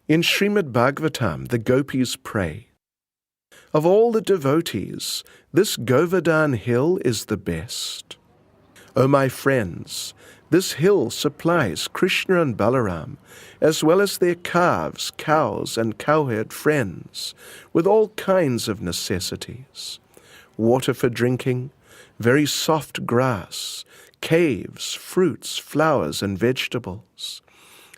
In 𝘠𝘕𝑚𝑑-Bhagavatam, the gopis pray, "Of all the devotees, this Govardhana hill is the best. O my friends, this hill supplies Krishna and Balaram, as well as their calves, cows, and cowherd friends, with all kinds of necessities. Water for drinking, very soft grass, caves, fruits, flowers, and vegetables.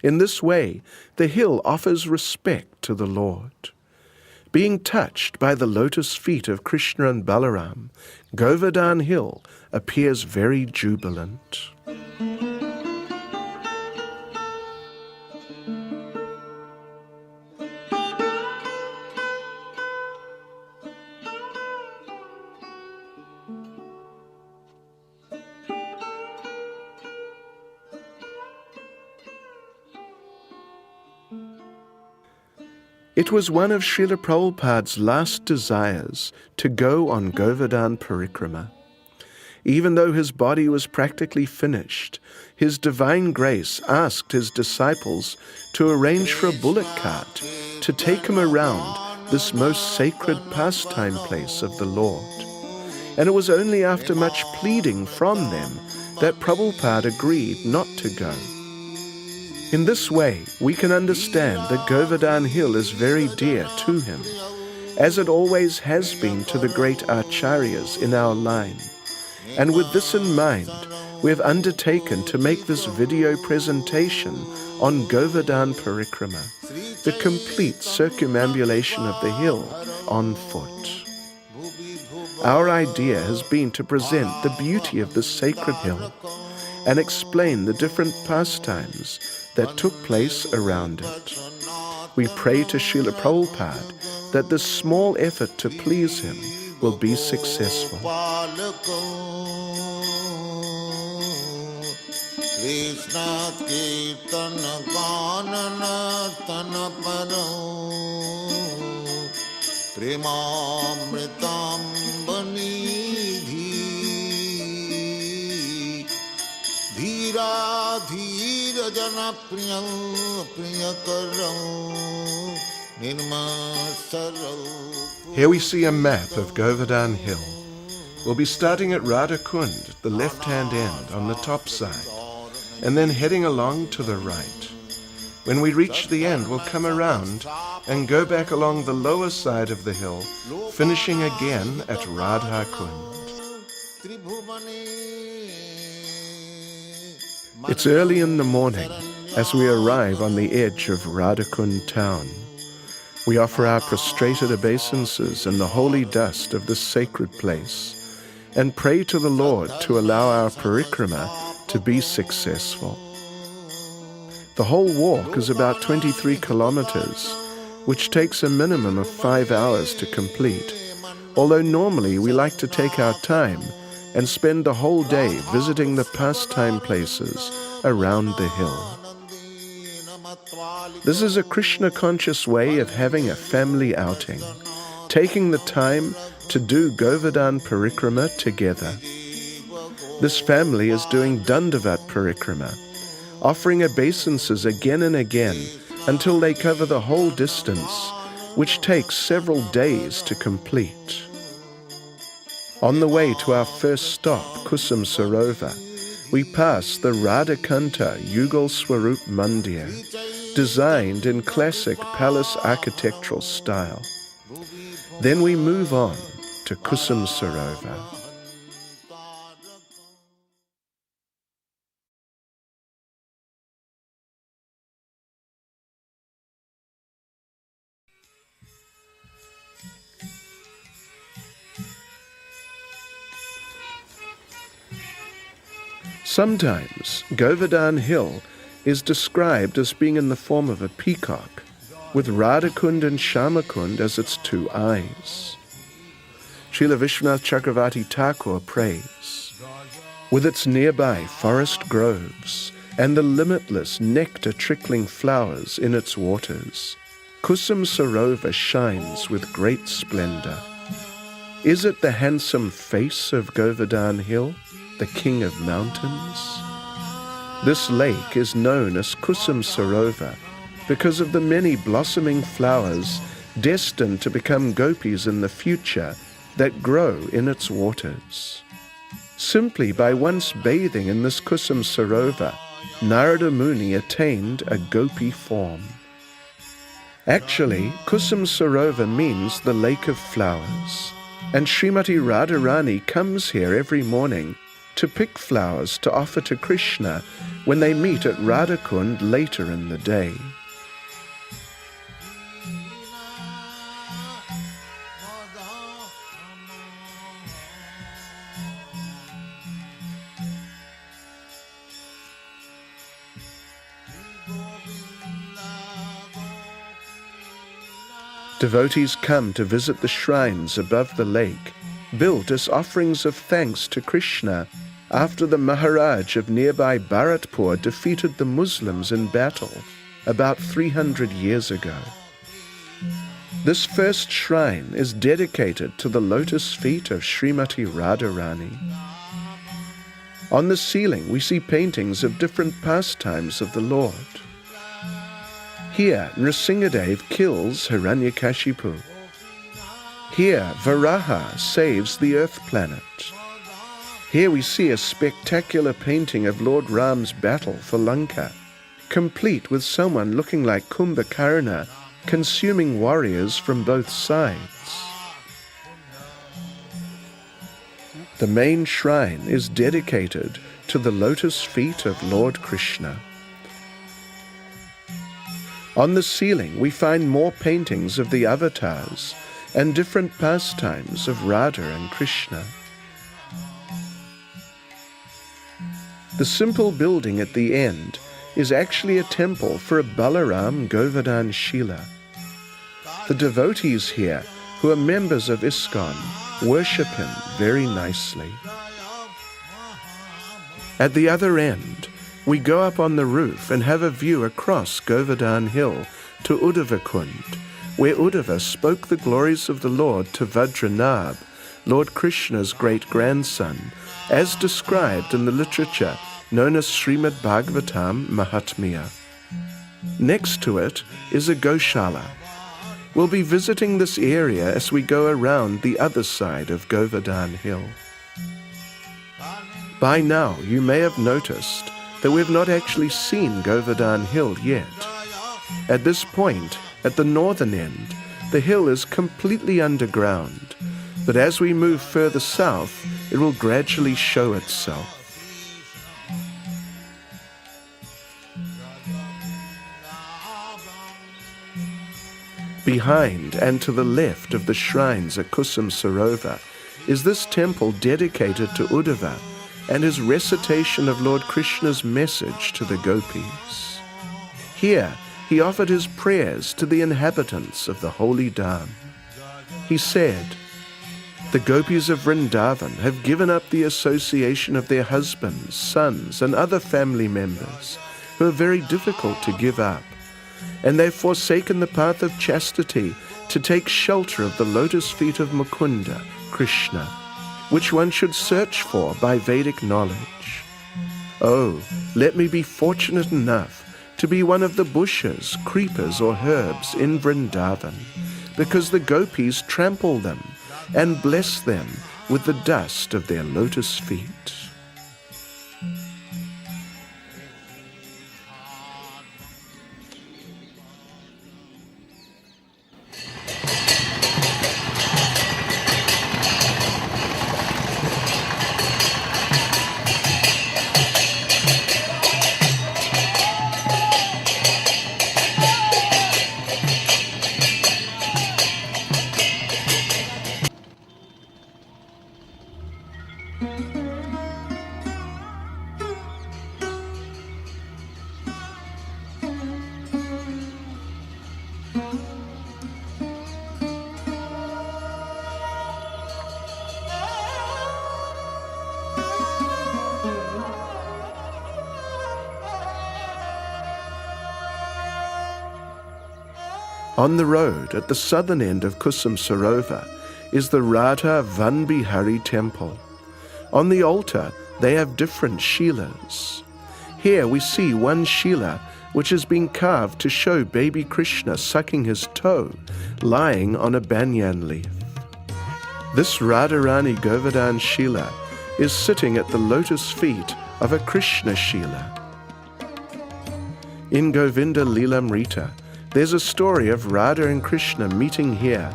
In this way, the hill offers respect to the Lord. Being touched by the lotus feet of Krishna and Balaram, Govardhana hill appears very jubilant." It was one of Srila Prabhupada's last desires to go on Govardhana Parikrama. Even though his body was practically finished, His Divine Grace asked His disciples to arrange for a bullock cart to take him around this most sacred pastime place of the Lord. And it was only after much pleading from them that Prabhupada agreed not to go. In this way, we can understand that Govardhana hill is very dear to him, as it always has been to the great acharyas in our line. And with this in mind, we have undertaken to make this video presentation on Govardhana Parikrama, the complete circumambulation of the hill on foot. Our idea has been to present the beauty of this sacred hill and explain the different pastimes that took place around it. We pray to Srila Prabhupada that this small effort to please him will be successful. Krishna Kirtana Ganana Tanaparo Premamritam Banidhi Dhira Dhira Jana Priyakaram Nirmasaral. Here we see a map of Govardhana hill. We'll be starting at Radha Kund, the left-hand end on the top side, and then heading along to the right. When we reach the end, we'll come around and go back along the lower side of the hill, finishing again at Radha Kund. It's early in the morning as we arrive on the edge of Radha Kund town. We offer our prostrated obeisances in the holy dust of this sacred place and pray to the Lord to allow our parikrama to be successful. The whole walk is about 23 kilometers, which takes a minimum of 5 hours to complete, although normally we like to take our time and spend the whole day visiting the pastime places around the hill. This is a Krishna-conscious way of having a family outing, taking the time to do Govardhana Parikrama together. This family is doing Dandavat Parikrama, offering obeisances again and again until they cover the whole distance, which takes several days to complete. On the way to our first stop, Kusum Sarovar, we pass the Radhakanta Yugal Swarup Mandir, designed in classic palace architectural style. Then we move on to Kusum Sarovar. Sometimes Govardhana hill is described as being in the form of a peacock, with Radhakund and Shyamakund as its two eyes. Srila Vishwanath Chakravarti Thakur prays, with its nearby forest groves and the limitless nectar-trickling flowers in its waters, Kusum Sarovar shines with great splendor. Is it the handsome face of Govardhana hill, the king of mountains? This lake is known as Kusum Sarovar because of the many blossoming flowers destined to become gopis in the future that grow in its waters. Simply by once bathing in this Kusum Sarovar, Narada Muni attained a gopi form. Actually, Kusum Sarovar means the lake of flowers, and Srimati Radharani comes here every morning to pick flowers to offer to Krishna when they meet at Radhakund later in the day. Devotees come to visit the shrines above the lake, built as offerings of thanks to Krishna after the Maharaj of nearby Bharatpur defeated the Muslims in battle about 300 years ago. This first shrine is dedicated to the lotus feet of Srimati Radharani. On the ceiling we see paintings of different pastimes of the Lord. Here, Nrsingadev kills Hiranyakashipu. Here, Varaha saves the earth planet. Here we see a spectacular painting of Lord Ram's battle for Lanka, complete with someone looking like Kumbhakarna consuming warriors from both sides. The main shrine is dedicated to the lotus feet of Lord Krishna. On the ceiling we find more paintings of the avatars and different pastimes of Radha and Krishna. The simple building at the end is actually a temple for a Balaram Govardhan Shila. The devotees here, who are members of ISKCON, worship him very nicely. At the other end, we go up on the roof and have a view across Govardhan Hill to Uddhavakund, where Uddhava spoke the glories of the Lord to Vajranabh, Lord Krishna's great-grandson, as described in the literature known as Srimad Bhagavatam Mahatmya. Next to it is a Goshala. We'll be visiting this area as we go around the other side of Govardhan Hill. By now you may have noticed that we've not actually seen Govardhan Hill yet. At this point, at the northern end, the hill is completely underground, but as we move further south, it will gradually show itself. Behind and to the left of the shrines at Kusum Sarovar is this temple dedicated to Uddhava and his recitation of Lord Krishna's message to the gopis. Here, he offered his prayers to the inhabitants of the holy Dham. He said, "The gopis of Vrindavan have given up the association of their husbands, sons, and other family members who are very difficult to give up, and they've forsaken the path of chastity to take shelter of the lotus feet of Mukunda, Krishna, which one should search for by Vedic knowledge. Oh, let me be fortunate enough to be one of the bushes, creepers, or herbs in Vrindavan, because the gopis trample them and bless them with the dust of their lotus feet." On the road at the southern end of Kusum Sarovar is the Radha Van Bihari temple. On the altar they have different shilas. Here we see one shila which has been carved to show baby Krishna sucking his toe, lying on a banyan leaf. This Radharani Govardhan Shila is sitting at the lotus feet of a Krishna Shila. In Govinda Lilamrita, there's a story of Radha and Krishna meeting here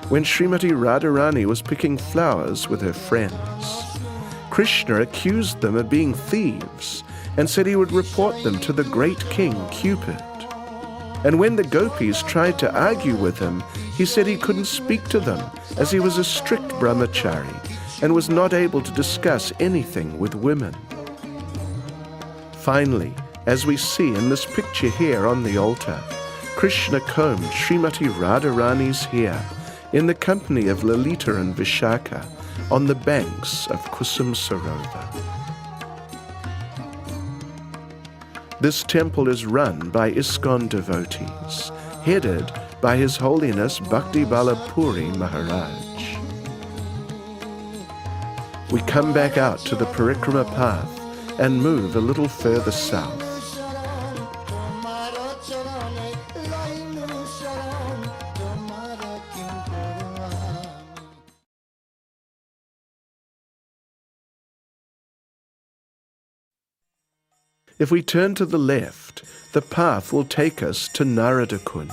when Srimati Radharani was picking flowers with her friends. Krishna accused them of being thieves and said he would report them to the great king Cupid. And when the gopis tried to argue with him, he said he couldn't speak to them as he was a strict brahmachari and was not able to discuss anything with women. Finally, as we see in this picture here on the altar, Krishna combed Srimati Radharani's hair in the company of Lalita and Vishaka on the banks of Kusum Sarovar. This temple is run by ISKCON devotees, headed by His Holiness Bhakti Balapuri Maharaj. We come back out to the Parikrama path and move a little further south. If we turn to the left, the path will take us to Narada Kund.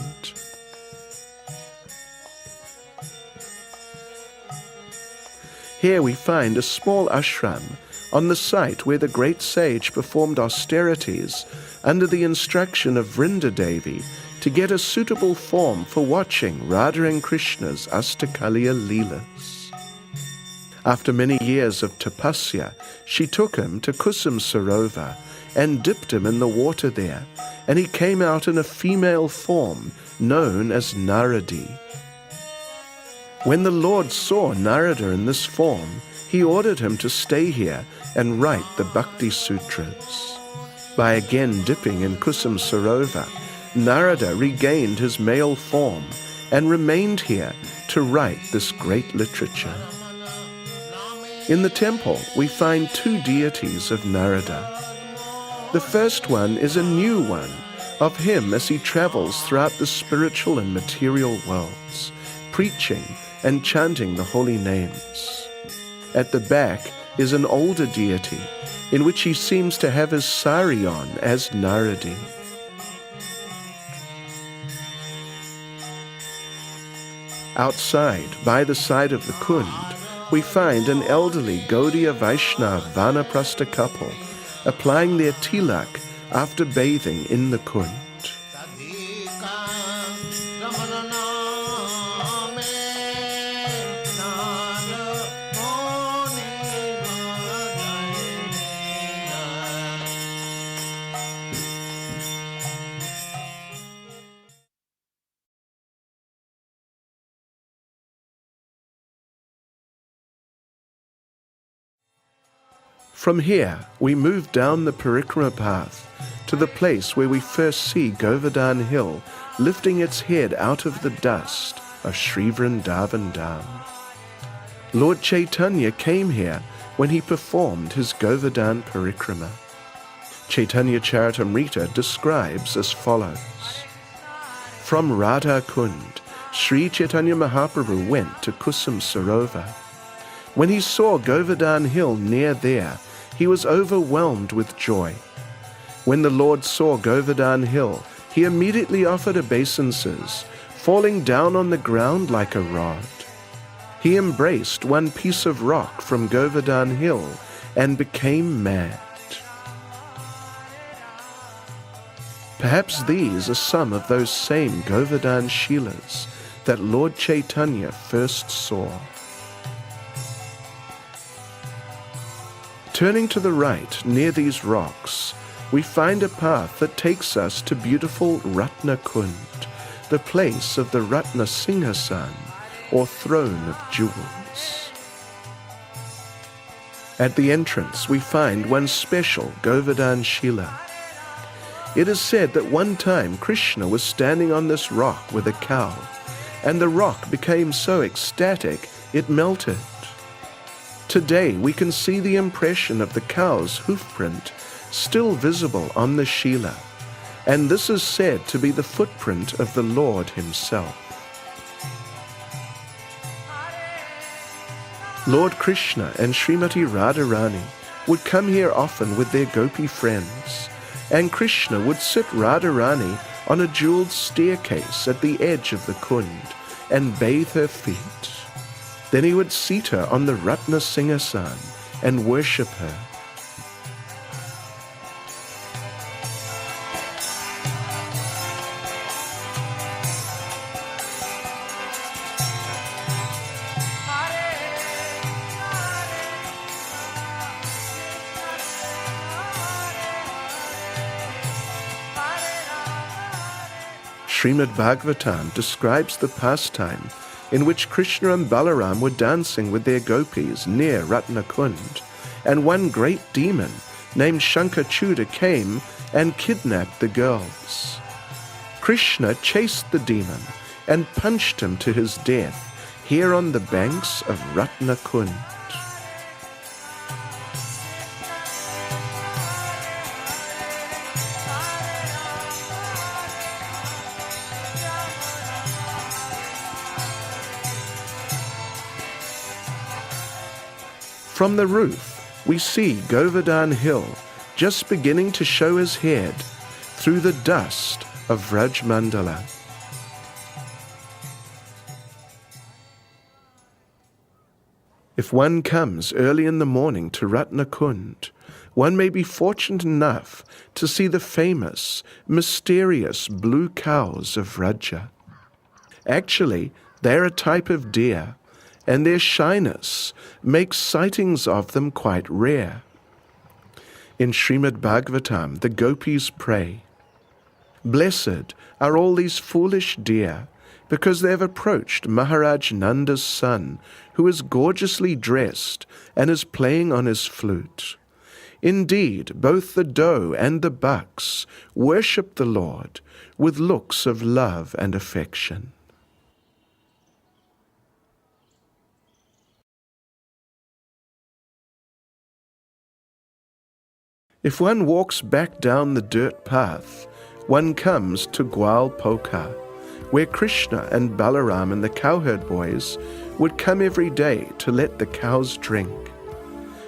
Here we find a small ashram on the site where the great sage performed austerities under the instruction of Vrinda Devi to get a suitable form for watching Radha and Krishna's Astakaliya Leelas. After many years of tapasya, she took him to Kusum Sarovar and dipped him in the water there, and he came out in a female form known as Naradi. When the Lord saw Narada in this form, he ordered him to stay here and write the Bhakti Sutras. By again dipping in Kusum Sarovar, Narada regained his male form and remained here to write this great literature. In the temple, we find two deities of Narada. The first one is a new one of him as he travels throughout the spiritual and material worlds, preaching and chanting the holy names. At the back is an older deity in which he seems to have his sari on as Naradi. Outside, by the side of the Kund, we find an elderly Gaudiya Vaishnava Vanaprastha couple applying their tilak after bathing in the Kund. From here, we move down the Parikrama path to the place where we first see Govardhan Hill lifting its head out of the dust of Sri Vrindavan Dham. Lord Chaitanya came here when he performed his Govardhan Parikrama. Chaitanya Charitamrita describes as follows. From Radha Kund, Sri Chaitanya Mahaprabhu went to Kusum Sarovar. When he saw Govardhan Hill near there, he was overwhelmed with joy. When the Lord saw Govardhan Hill, he immediately offered obeisances, falling down on the ground like a rod. He embraced one piece of rock from Govardhan Hill and became mad. Perhaps these are some of those same Govardhan Shilas that Lord Chaitanya first saw. Turning to the right, near these rocks, we find a path that takes us to beautiful Ratna Kund, the place of the Ratna Singhasan, or throne of jewels. At the entrance, we find one special Govardhan Shila. It is said that one time Krishna was standing on this rock with a cow, and the rock became so ecstatic it melted. Today we can see the impression of the cow's hoofprint still visible on the Shila, and this is said to be the footprint of the Lord himself. Lord Krishna and Srimati Radharani would come here often with their gopi friends, and Krishna would sit Radharani on a jeweled staircase at the edge of the Kund and bathe her feet. Then he would seat her on the Ratna Singhasan and worship her. Srimad Bhagavatam describes the pastime in which Krishna and Balaram were dancing with their gopis near Ratnakund, and one great demon named 𝘠𝘠𝘠𝘠 came and kidnapped the girls. Krishna chased the demon and punched him to his death here on the banks of Ratnakund. From the roof, we see Govardhana Hill just beginning to show his head through the dust of Vraj Mandala. If one comes early in the morning to Ratnakund, one may be fortunate enough to see the famous, mysterious blue cows of Vraja. Actually, they're a type of deer, and their shyness makes sightings of them quite rare. In Srimad Bhagavatam, the gopis pray, "Blessed are all these foolish deer, because they have approached Maharaj Nanda's son, who is gorgeously dressed and is playing on his flute. Indeed, both the doe and the bucks worship the Lord with looks of love and affection." If one walks back down the dirt path, one comes to 𝘬𝘯𝘭, where Krishna and Balaram and the cowherd boys would come every day to let the cows drink.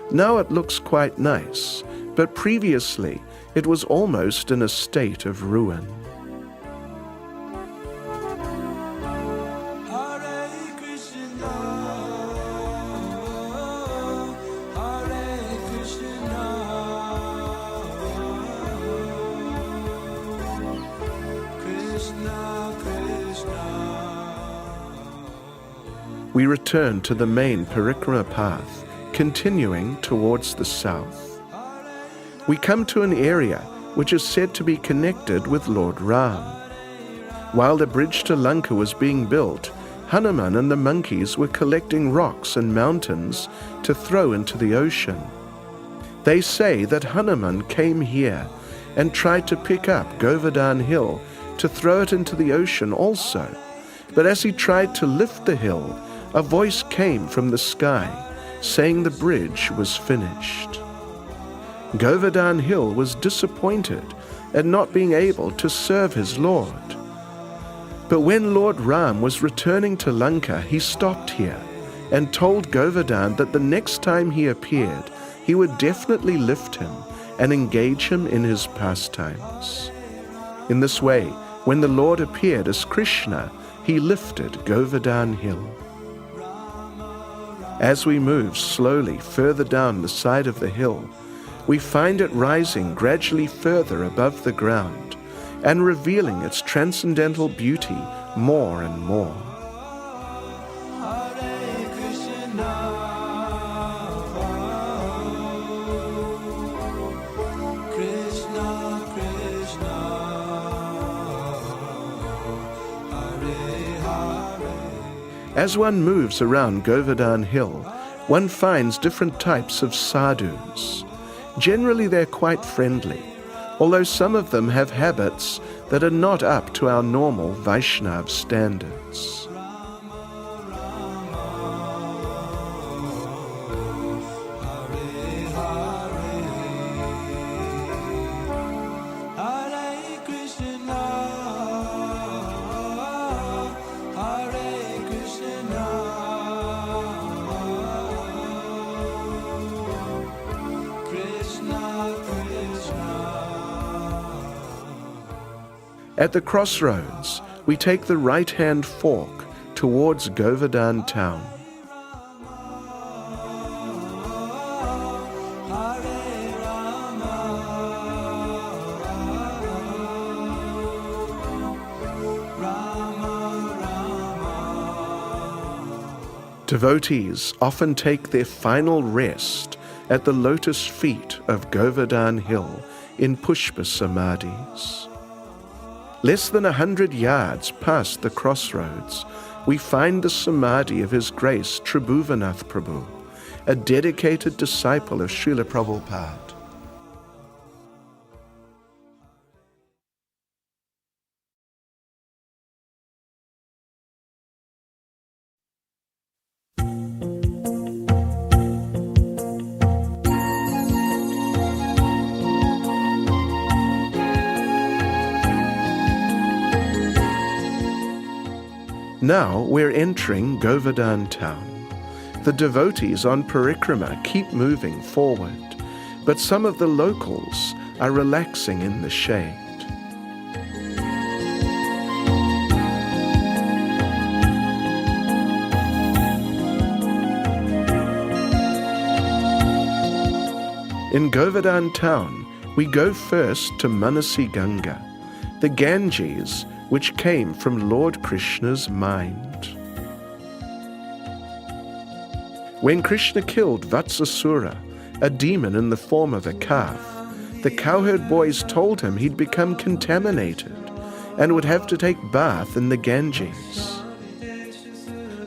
Now it looks quite nice, but previously it was almost in a state of ruin. We return to the main parikrama path, continuing towards the south. We come to an area which is said to be connected with Lord Ram. While the bridge to Lanka was being built, Hanuman and the monkeys were collecting rocks and mountains to throw into the ocean. They say that Hanuman came here and tried to pick up Govardhana Hill to throw it into the ocean also, but as he tried to lift the hill, a voice came from the sky saying the bridge was finished. Govardhana Hill was disappointed at not being able to serve his Lord. But when Lord Ram was returning to Lanka, he stopped here and told Govardhana that the next time he appeared, he would definitely lift him and engage him in his pastimes. In this way, when the Lord appeared as Krishna, he lifted Govardhana Hill. As we move slowly further down the side of the hill, we find it rising gradually further above the ground and revealing its transcendental beauty more and more. As one moves around Govardhana Hill, one finds different types of sadhus. Generally they're quite friendly, although some of them have habits that are not up to our normal Vaishnav standards. At the crossroads, we take the right-hand fork towards Govardhana town. Devotees often take their final rest at the lotus feet of Govardhana hill in Pushpa Samadhis. Less than 100 yards past the crossroads, we find the Samadhi of His Grace Tribhuvanath Prabhu, a dedicated disciple of Srila Prabhupada. Now we're entering Govardhana town. The devotees on parikrama keep moving forward, but some of the locals are relaxing in the shade. In Govardhana town, we go first to Manasi Ganga, the Ganges which came from Lord Krishna's mind. When Krishna killed Vatsasura, a demon in the form of a calf, the cowherd boys told him he'd become contaminated and would have to take bath in the Ganges.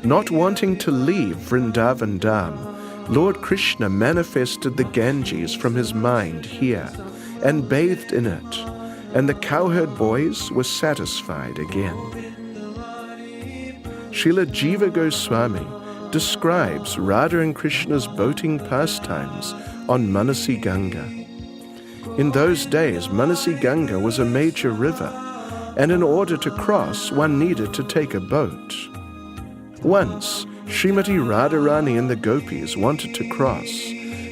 Not wanting to leave Vrindavan Dham, Lord Krishna manifested the Ganges from his mind here and bathed in it, and the cowherd boys were satisfied again. Srila Jiva Goswami describes Radha and Krishna's boating pastimes on Manasi Ganga. In those days, Manasi Ganga was a major river, and in order to cross, one needed to take a boat. Once, Srimati Radharani and the gopis wanted to cross,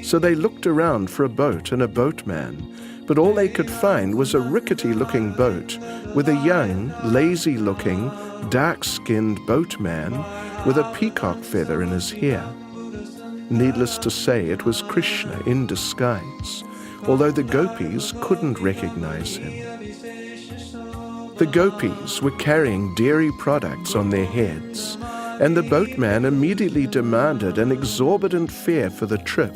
so they looked around for a boat and a boatman, but all they could find was a rickety-looking boat with a young, lazy-looking, dark-skinned boatman with a peacock feather in his hair. Needless to say, it was Krishna in disguise, although the gopis couldn't recognize him. The gopis were carrying dairy products on their heads, and the boatman immediately demanded an exorbitant fare for the trip,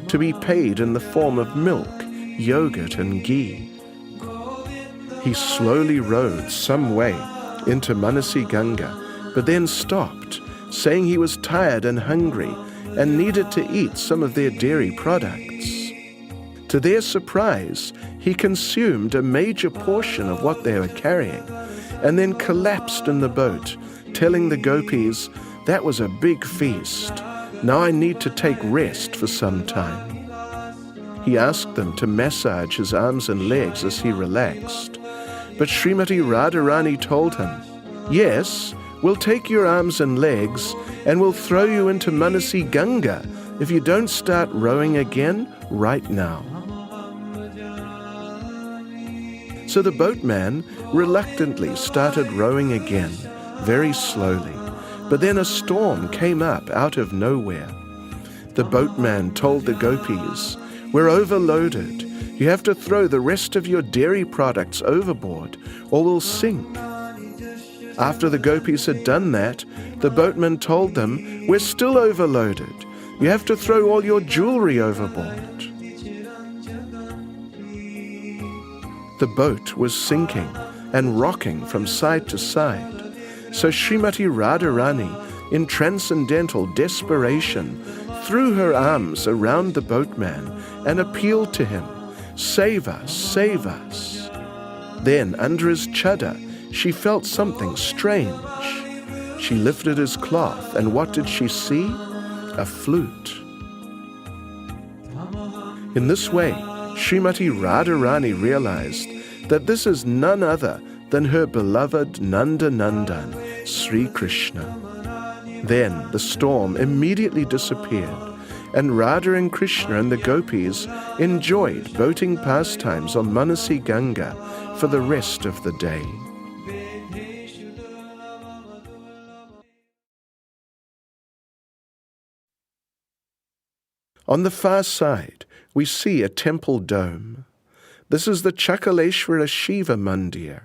to be paid in the form of milk, yogurt and ghee. He slowly rowed some way into Manasi Ganga, but then stopped, saying he was tired and hungry and needed to eat some of their dairy products. To their surprise, he consumed a major portion of what they were carrying and then collapsed in the boat, telling the gopis, "That was a big feast. Now I need to take rest for some time." He asked them to massage his arms and legs as he relaxed. But Srimati Radharani told him, "Yes, we'll take your arms and legs and we'll throw you into Manasi Ganga if you don't start rowing again right now." So the boatman reluctantly started rowing again, very slowly, but then a storm came up out of nowhere. The boatman told the gopis, "We're overloaded. You have to throw the rest of your dairy products overboard or we'll sink." After the gopis had done that, the boatman told them, "We're still overloaded. You have to throw all your jewelry overboard." The boat was sinking and rocking from side to side. So Srimati Radharani, in transcendental desperation, threw her arms around the boatman and appealed to him, "Save us, save us." Then, under his chadar, she felt something strange. She lifted his cloth, and what did she see? A flute. In this way, Srimati Radharani realized that this is none other than her beloved Nanda Nandan, Sri Krishna. Then the storm immediately disappeared, and Radha and Krishna and the gopis enjoyed boating pastimes on Manasi Ganga for the rest of the day. On the far side, we see a temple dome. This is the 𝘖𝘓𝘕𝑒𝑠₴ Shiva Mandir,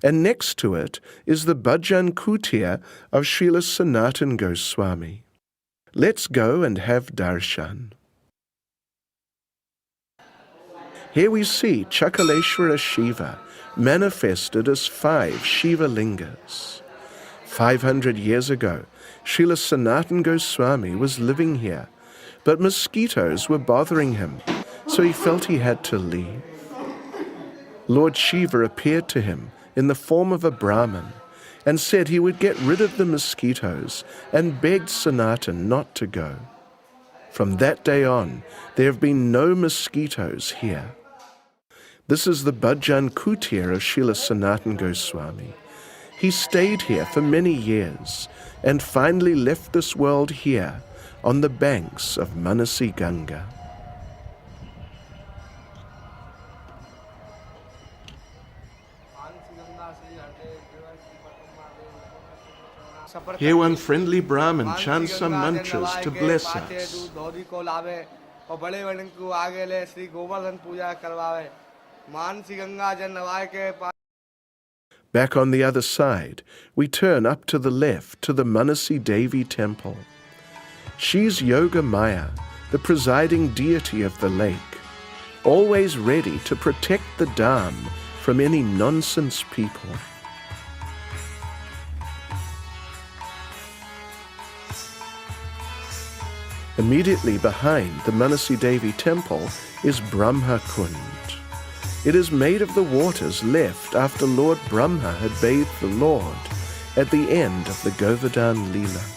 and next to it is the Bhajan Kutir of Srila Sanatana Goswami. Let's go and have darshan. Here we see 𝘖𝘓𝘓 Shiva manifested as 5 Shiva lingas. 500 years ago, Srila Sanatana Goswami was living here, but mosquitoes were bothering him, so he felt he had to leave. Lord Shiva appeared to him in the form of a Brahmin and said he would get rid of the mosquitoes and begged Sanatana not to go. From that day on, there have been no mosquitoes here. This is the Bhajan Kutir of Srila Sanatana Goswami. He stayed here for many years and finally left this world here on the banks of Manasi Ganga. Here one friendly Brahmin chants some mantras to bless us. Back on the other side, we turn up to the left to the Manasi Devi temple. She's Yoga Maya, the presiding deity of the lake, always ready to protect the dam from any nonsense people. Immediately behind the Manasi Devi temple is Brahma Kund. It is made of the waters left after Lord Brahma had bathed the Lord at the end of the Govardhana Leela.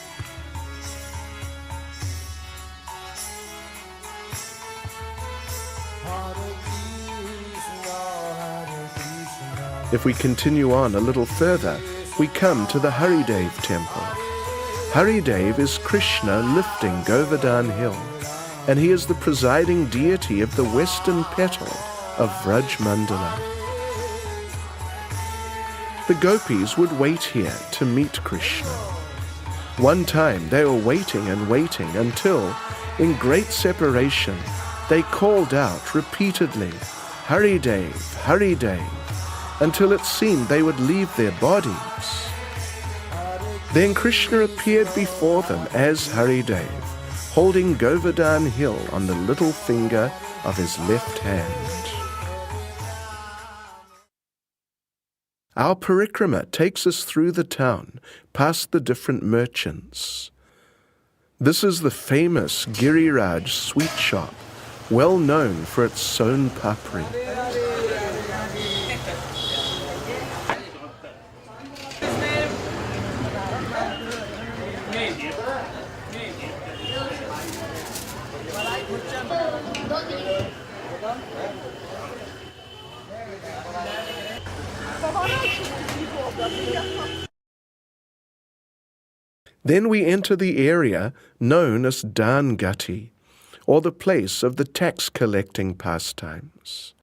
If we continue on a little further, we come to the Haridev temple. Haridev is Krishna lifting Govardhana hill, and he is the presiding deity of the western petal of Vraj Mandala. The gopis would wait here to meet Krishna. One time they were waiting and waiting until, in great separation, they called out repeatedly, Haridev, Haridev, until it seemed they would leave their bodies. Then Krishna appeared before them as Haridev, holding Govardhana hill on the little finger of his left hand. Our parikrama takes us through the town, past the different merchants. This is the famous Giriraj sweet shop, well known for its son papri. Then we enter the area known as Dangati, or the place of the tax-collecting pastimes.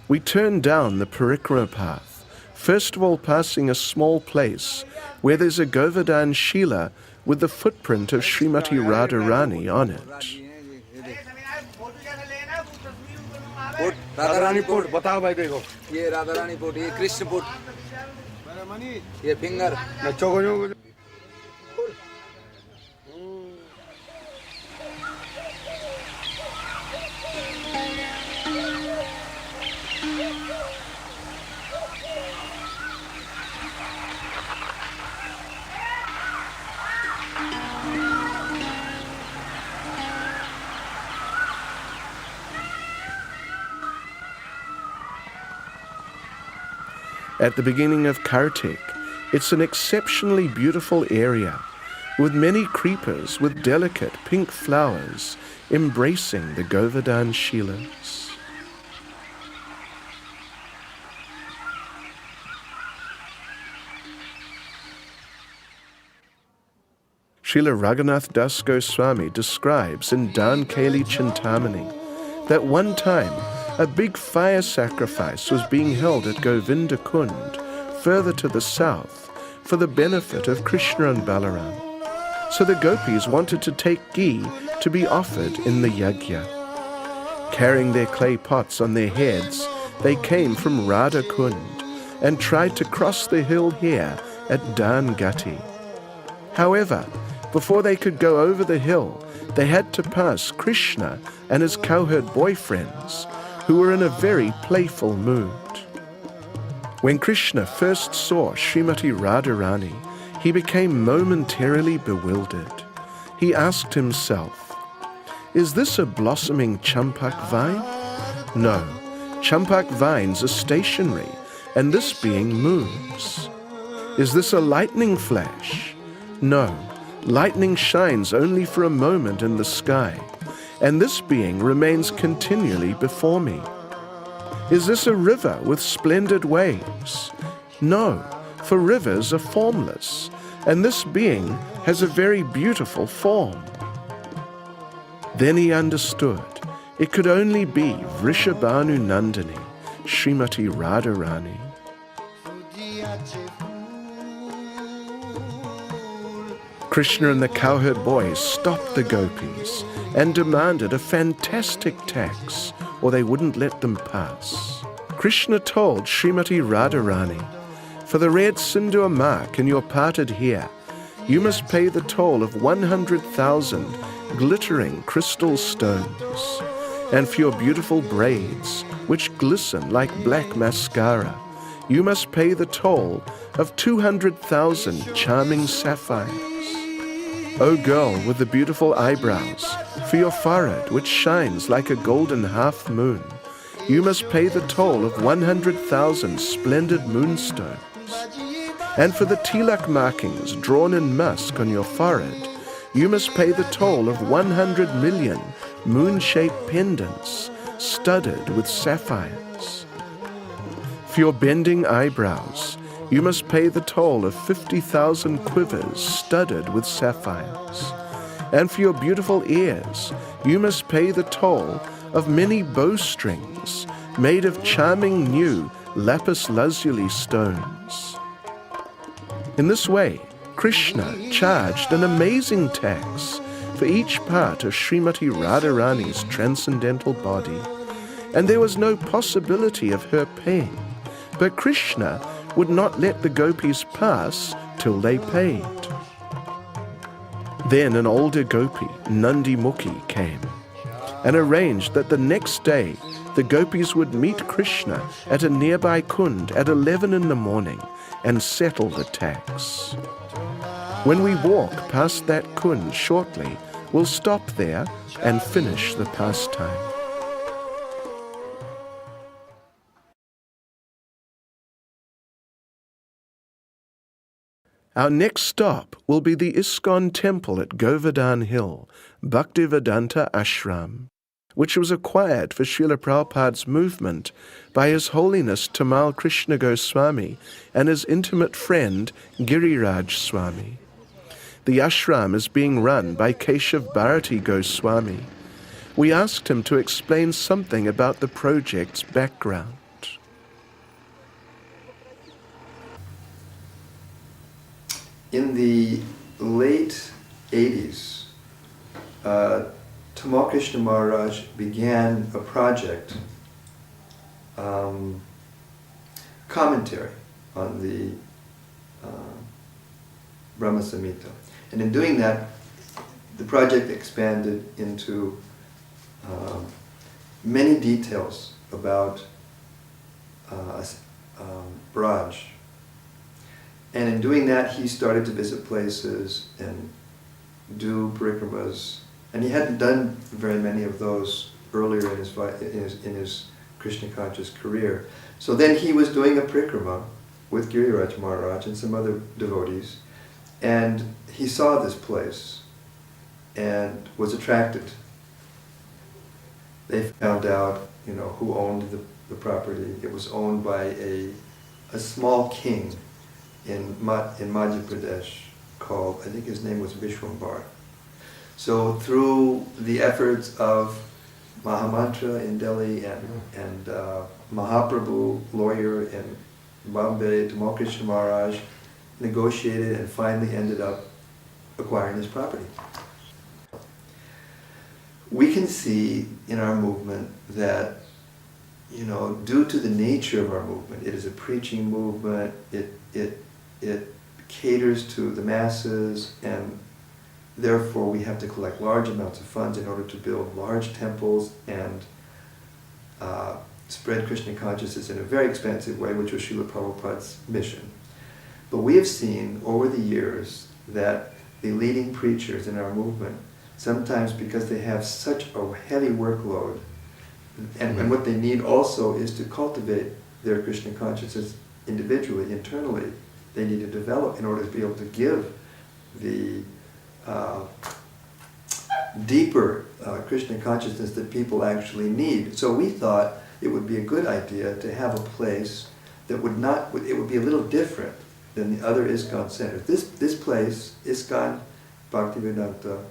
We turn down the parikrama path, first of all passing a small place where there's a Govardhana Shila with the footprint of Srimati Radharani on it. Radharani पोट बताओ भाई देखो ये राधारानी पोट ये कृष्ण पोट ये finger चौको At the beginning of Kartik, it's an exceptionally beautiful area with many creepers with delicate pink flowers embracing the Govardhana Shilas. Srila Raghunath Das Goswami describes in 𝘠𝘠𝘠 Chintamani that one time a big fire sacrifice was being held at 𝘠𝘩𝘷𝘢𝘳𝘢, further to the south, for the benefit of Krishna and Balaram. So the gopis wanted to take ghee to be offered in the yajna. Carrying their clay pots on their heads, they came from Radha Kund and tried to cross the hill here at 𝘠𝑛𝑔𝑎TI. However, before they could go over the hill, they had to pass Krishna and his cowherd boyfriends, who were in a very playful mood. When Krishna first saw Srimati Radharani, he became momentarily bewildered. He asked himself, "Is this a blossoming champak vine? No, champak vines are stationary, and this being moves. Is this a lightning flash? No, lightning shines only for a moment in the sky, and this being remains continually before me. Is this a river with splendid waves? No, for rivers are formless, and this being has a very beautiful form." Then he understood it could only be Vrishabhanu Nandini, Srimati Radharani. Krishna and the cowherd boys stopped the gopis and demanded a fantastic tax, or they wouldn't let them pass. Krishna told Srimati Radharani, "For the red sindoor mark in your parted hair, you must pay the toll of 100,000 glittering crystal stones. And for your beautiful braids, which glisten like black mascara, you must pay the toll of 200,000 charming sapphires. O girl with the beautiful eyebrows, for your forehead, which shines like a golden half moon, you must pay the toll of 100,000 splendid moonstones. And for the tilak markings drawn in musk on your forehead, you must pay the toll of 100 million moon-shaped pendants studded with sapphires. For your bending eyebrows, you must pay the toll of 50,000 quivers studded with sapphires. And for your beautiful ears, you must pay the toll of many bowstrings made of charming new lapis lazuli stones." In this way, Krishna charged an amazing tax for each part of Srimati Radharani's transcendental body, and there was no possibility of her paying, but Krishna would not let the gopis pass till they paid. Then an older gopi, Nandimukhi, came and arranged that the next day the gopis would meet Krishna at a nearby kund at 11 in the morning and settle the tax. When we walk past that kund shortly, we'll stop there and finish the pastime. Our next stop will be the ISKCON temple at Govardhana Hill, Bhaktivedanta Ashram, which was acquired for Srila Prabhupada's movement by His Holiness Tamal Krishna Goswami and his intimate friend Giriraj Swami. The ashram is being run by Keshav Bharati Goswami. We asked him to explain something about the project's background. In the late 80s, Tamal Krishna Maharaj began a project, commentary on the Brahma Samhita. And in doing that, the project expanded into many details about Braj. And in doing that, he started to visit places and do parikramas. And he hadn't done very many of those earlier in his Krishna conscious career. So then he was doing a parikrama with Giriraj Maharaj and some other devotees. And he saw this place and was attracted. They found out, who owned the property. It was owned by a small king in Madhya Pradesh, called, I think his name was 𝘠𝘩𝘠𝘠. So through the efforts of Mahamantra in Delhi and Mahaprabhu, lawyer in Bombay, Tamal Krishna Maharaj, negotiated and finally ended up acquiring this property. We can see in our movement that, due to the nature of our movement, it is a preaching movement, it caters to the masses, and therefore we have to collect large amounts of funds in order to build large temples and spread Krishna consciousness in a very expensive way, which was Srila Prabhupada's mission. But we have seen over the years that the leading preachers in our movement, sometimes because they have such a heavy workload, and what they need also is to cultivate their Krishna consciousness individually, internally. They need to develop in order to be able to give the deeper Krishna consciousness that people actually need. So we thought it would be a good idea to have a place that it would be a little different than the other ISKCON centers. This place, ISKCON Bhaktivedanta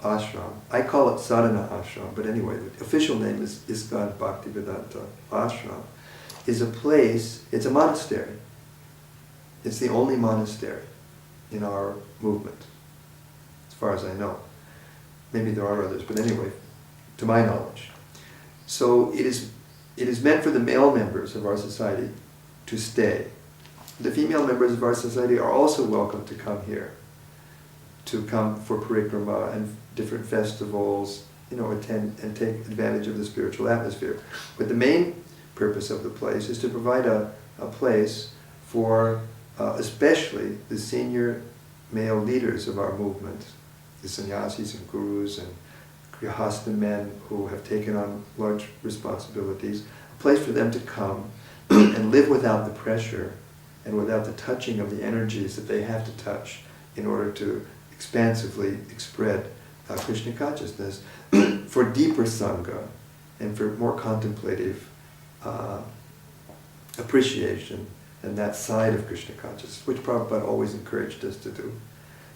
Ashram, I call it Sadhana Ashram, but anyway, the official name is ISKCON Bhaktivedanta Ashram, is a place, it's a monastery. It's the only monastery in our movement, as far as I know. Maybe there are others, but anyway, to my knowledge. So it is meant for the male members of our society to stay. The female members of our society are also welcome to come here, to come for parikrama and different festivals, attend and take advantage of the spiritual atmosphere. But the main purpose of the place is to provide a place for especially the senior male leaders of our movement, the sannyasis and gurus and grihastha men who have taken on large responsibilities, a place for them to come and live without the pressure and without the touching of the energies that they have to touch in order to expansively spread Krishna consciousness for deeper sangha and for more contemplative appreciation and that side of Krishna consciousness, which Prabhupada always encouraged us to do.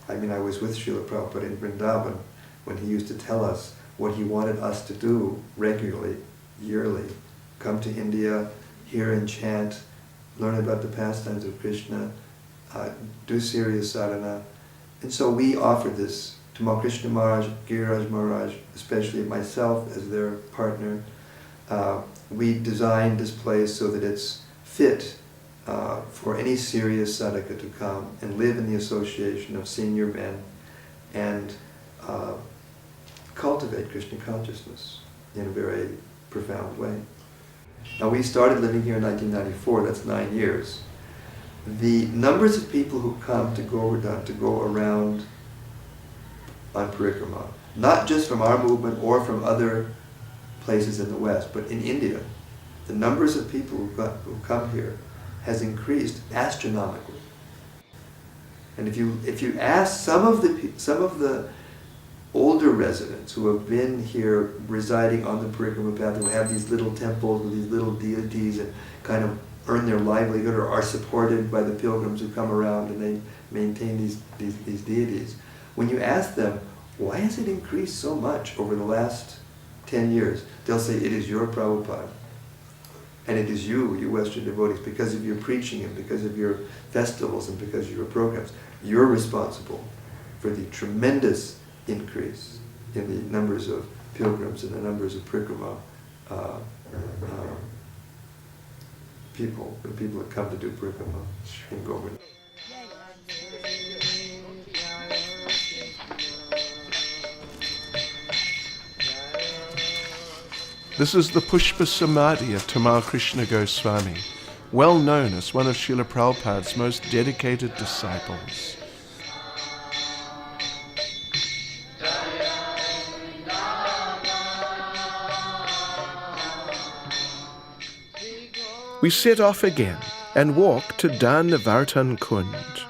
I mean, I was with Srila Prabhupada in Vrindavan when he used to tell us what he wanted us to do regularly, yearly. Come to India, hear and chant, learn about the pastimes of Krishna, do serious sadhana. And so we offered this to Tamal Krishna Maharaj, 𝘠𝘠𝘠𝘠 Maharaj, especially myself as their partner. We designed this place so that it's fit for any serious sadhaka to come and live in the association of senior men and cultivate Krishna consciousness in a very profound way. Now we started living here in 1994, that's 9 years. The numbers of people who come to Govardhana to go around on parikrama, not just from our movement or from other places in the West, but in India, the numbers of people who come here has increased astronomically. And if you ask some of the older residents who have been here residing on the parikrama path, who have these little temples with these little deities and kind of earn their livelihood or are supported by the pilgrims who come around and they maintain these deities, when you ask them, why has it increased so much over the last 10 years? They'll say, it is your Prabhupada. And it is you Western devotees, because of your preaching and because of your festivals and because of your programs. You're responsible for the tremendous increase in the numbers of pilgrims and the numbers of parikrama people that come to do parikrama in Govardhana. This is the Pushpa Samadhi of Tamal Krishna Goswami, well known as one of Srila Prabhupada's most dedicated disciples. We set off again and walk to Danavartan Kund.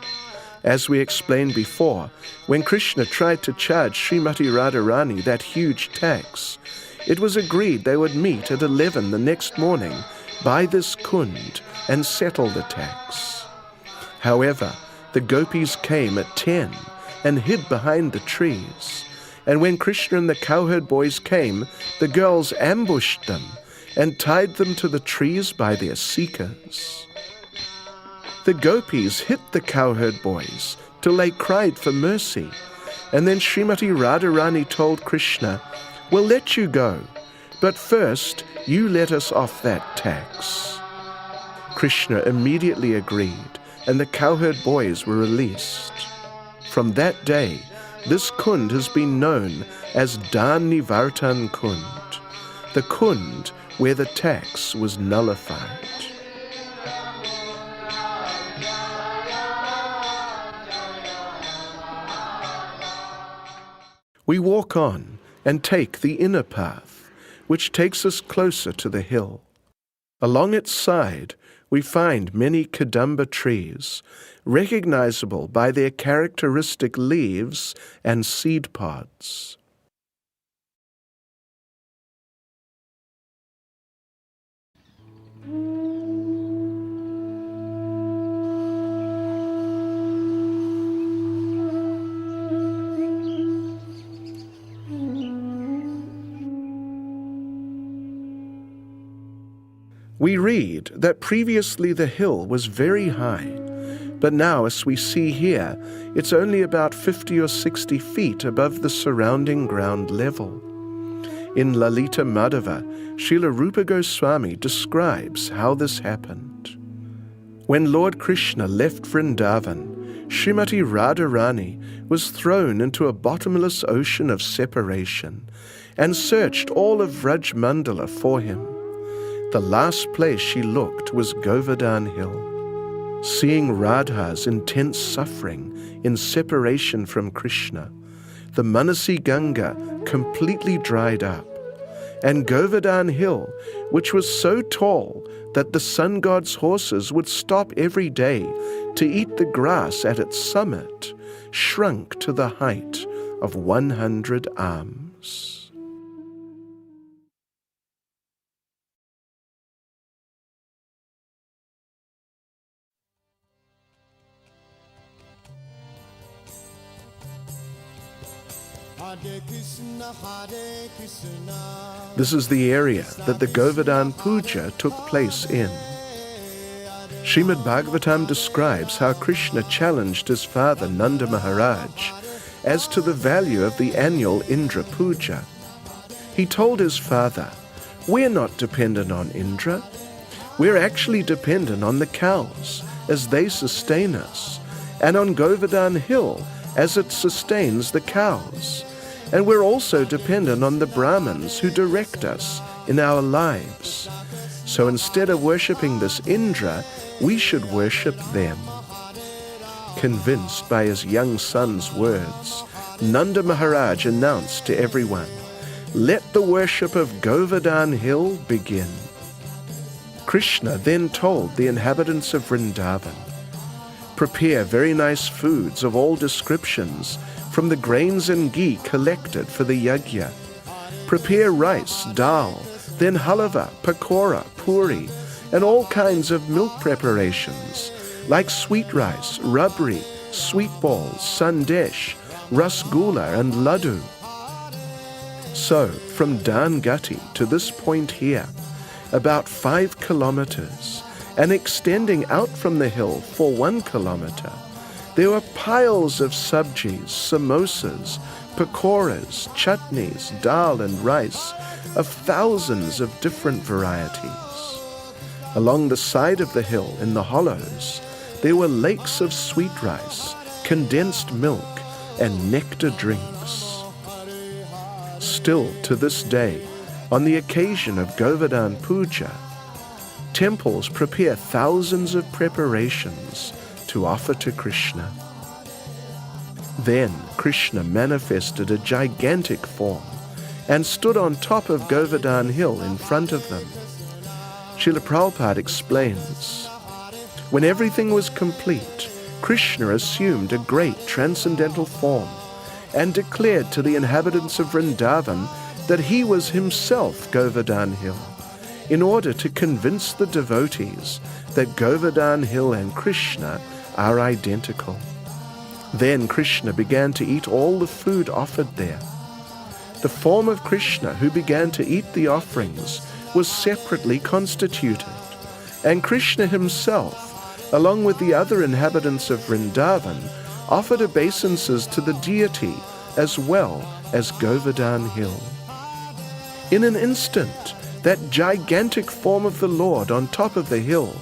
As we explained before, when Krishna tried to charge Srimati Radharani that huge tax, it was agreed they would meet at 11 the next morning by this kund and settle the tax. However, The gopis came at 10 and hid behind the trees. And when Krishna and the cowherd boys came, the girls ambushed them and tied them to the trees by their seekers. The gopis hit the cowherd boys till they cried for mercy. And then Srimati Radharani told Krishna, "We'll let you go, but first you let us off that tax." Krishna immediately agreed, and the cowherd boys were released. From that day, this Kund has been known as Dan Nivartan Kund, the Kund where the tax was nullified. We walk on and take the inner path, which takes us closer to the hill. Along its side, we find many Kadamba trees, recognizable by their characteristic leaves and seed pods. We read that previously the hill was very high, but now, as we see here, it's only about 50 or 60 feet above the surrounding ground level. In Lalita Madhava, Srila Rupa Goswami describes how this happened. When Lord Krishna left Vrindavan, Srimati Radharani was thrown into a bottomless ocean of separation and searched all of Vraj Mandala for him. The last place she looked was Govardhana Hill. Seeing Radha's intense suffering in separation from Krishna, the Manasi Ganga completely dried up, and Govardhana Hill, which was so tall that the sun god's horses would stop every day to eat the grass at its summit, shrunk to the height of 100 arms. This is the area that the Govardhana Puja took place in. Srimad Bhagavatam describes how Krishna challenged his father Nanda Maharaj as to the value of the annual Indra Puja. He told his father, "We're not dependent on Indra. We're actually dependent on the cows as they sustain us, and on Govardhana Hill as it sustains the cows. And we're also dependent on the Brahmins who direct us in our lives. So instead of worshipping this Indra, we should worship them." Convinced by his young son's words, Nanda Maharaj announced to everyone, "Let the worship of Govardhana Hill begin." Krishna then told the inhabitants of Vrindavan, "Prepare very nice foods of all descriptions from the grains and ghee collected for the yajna. Prepare rice, dal, then halava, pakora, puri, and all kinds of milk preparations, like sweet rice, rabri, sweet balls, sandesh, rasgulla, and laddu." So, from Dangati to this point here, about 5 kilometers, and extending out from the hill for 1 kilometer, there were piles of sabjis, samosas, pakoras, chutneys, dal and rice of thousands of different varieties. Along the side of the hill in the hollows, there were lakes of sweet rice, condensed milk, and nectar drinks. Still to this day, on the occasion of Govardhana Puja, temples prepare thousands of preparations to offer to Krishna. Then Krishna manifested a gigantic form and stood on top of Govardhana Hill in front of them. Srila Prabhupada explains, when everything was complete, Krishna assumed a great transcendental form and declared to the inhabitants of Vrindavan that he was himself Govardhana Hill, in order to convince the devotees that Govardhana Hill and Krishna are identical. Then Krishna began to eat all the food offered there. The form of Krishna who began to eat the offerings was separately constituted, and Krishna himself, along with the other inhabitants of Vrindavan, offered obeisances to the deity as well as Govardhana hill. In an instant, that gigantic form of the Lord on top of the hill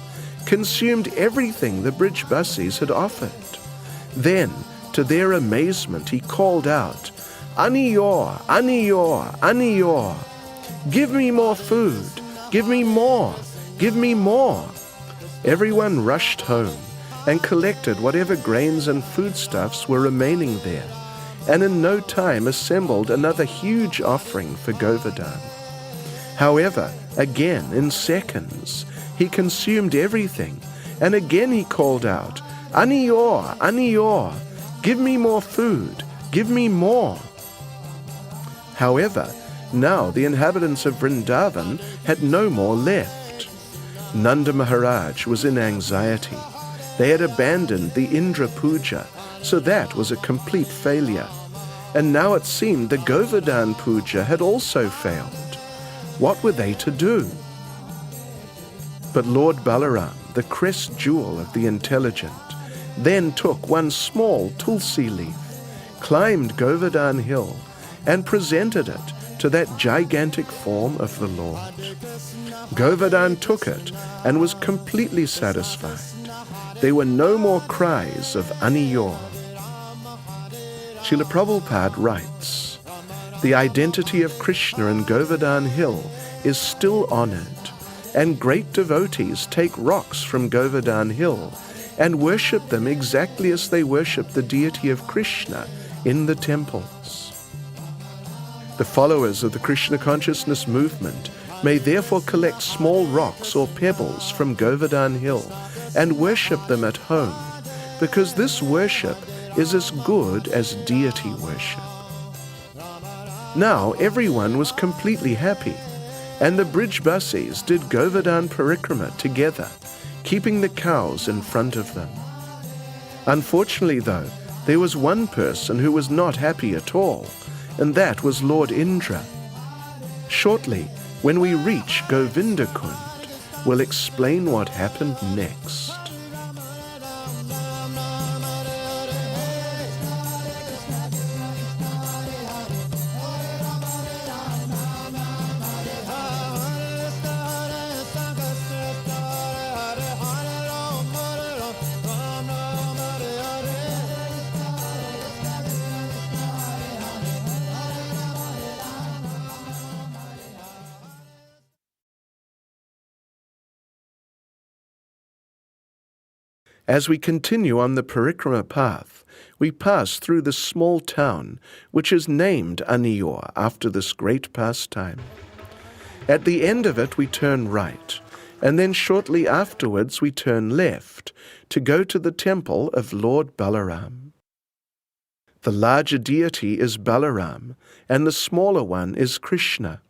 consumed everything the 𝘠𝑗𝑗 had offered. Then, to their amazement, he called out, "Aniyor, Aniyor, Aniyor! Give me more food! Give me more! Give me more!" Everyone rushed home and collected whatever grains and foodstuffs were remaining there, and in no time assembled another huge offering for Govardhana. However, again, in seconds, he consumed everything, and again he called out, "Aniyor, Aniyor! Give me more food! Give me more!" However, now the inhabitants of Vrindavan had no more left. Nanda Maharaj was in anxiety. They had abandoned the Indra Puja, so that was a complete failure. And now it seemed the Govardhana Puja had also failed. What were they to do? But Lord Balaram, the crest jewel of the intelligent, then took one small tulsi leaf, climbed Govardhana hill, and presented it to that gigantic form of the Lord. Govardhana took it and was completely satisfied. There were no more cries of Aniyor. Srila Prabhupada writes, "The identity of Krishna in Govardhana hill is still honored, and great devotees take rocks from Govardhana hill and worship them exactly as they worship the deity of Krishna in the temples." The followers of the Krishna consciousness movement may therefore collect small rocks or pebbles from Govardhana hill and worship them at home, because this worship is as good as deity worship. Now everyone was completely happy, and the 𝘠𝑗𝑗 did Govardhana Parikrama together, keeping the cows in front of them. Unfortunately, though, there was one person who was not happy at all, and that was Lord Indra. Shortly, when we reach Govindakund, we'll explain what happened next. As we continue on the Parikrama path, we pass through the small town which is named Aniyor after this great pastime. At the end of it we turn right, and then shortly afterwards we turn left to go to the temple of Lord Balaram. The larger deity is Balaram, and the smaller one is Krishna.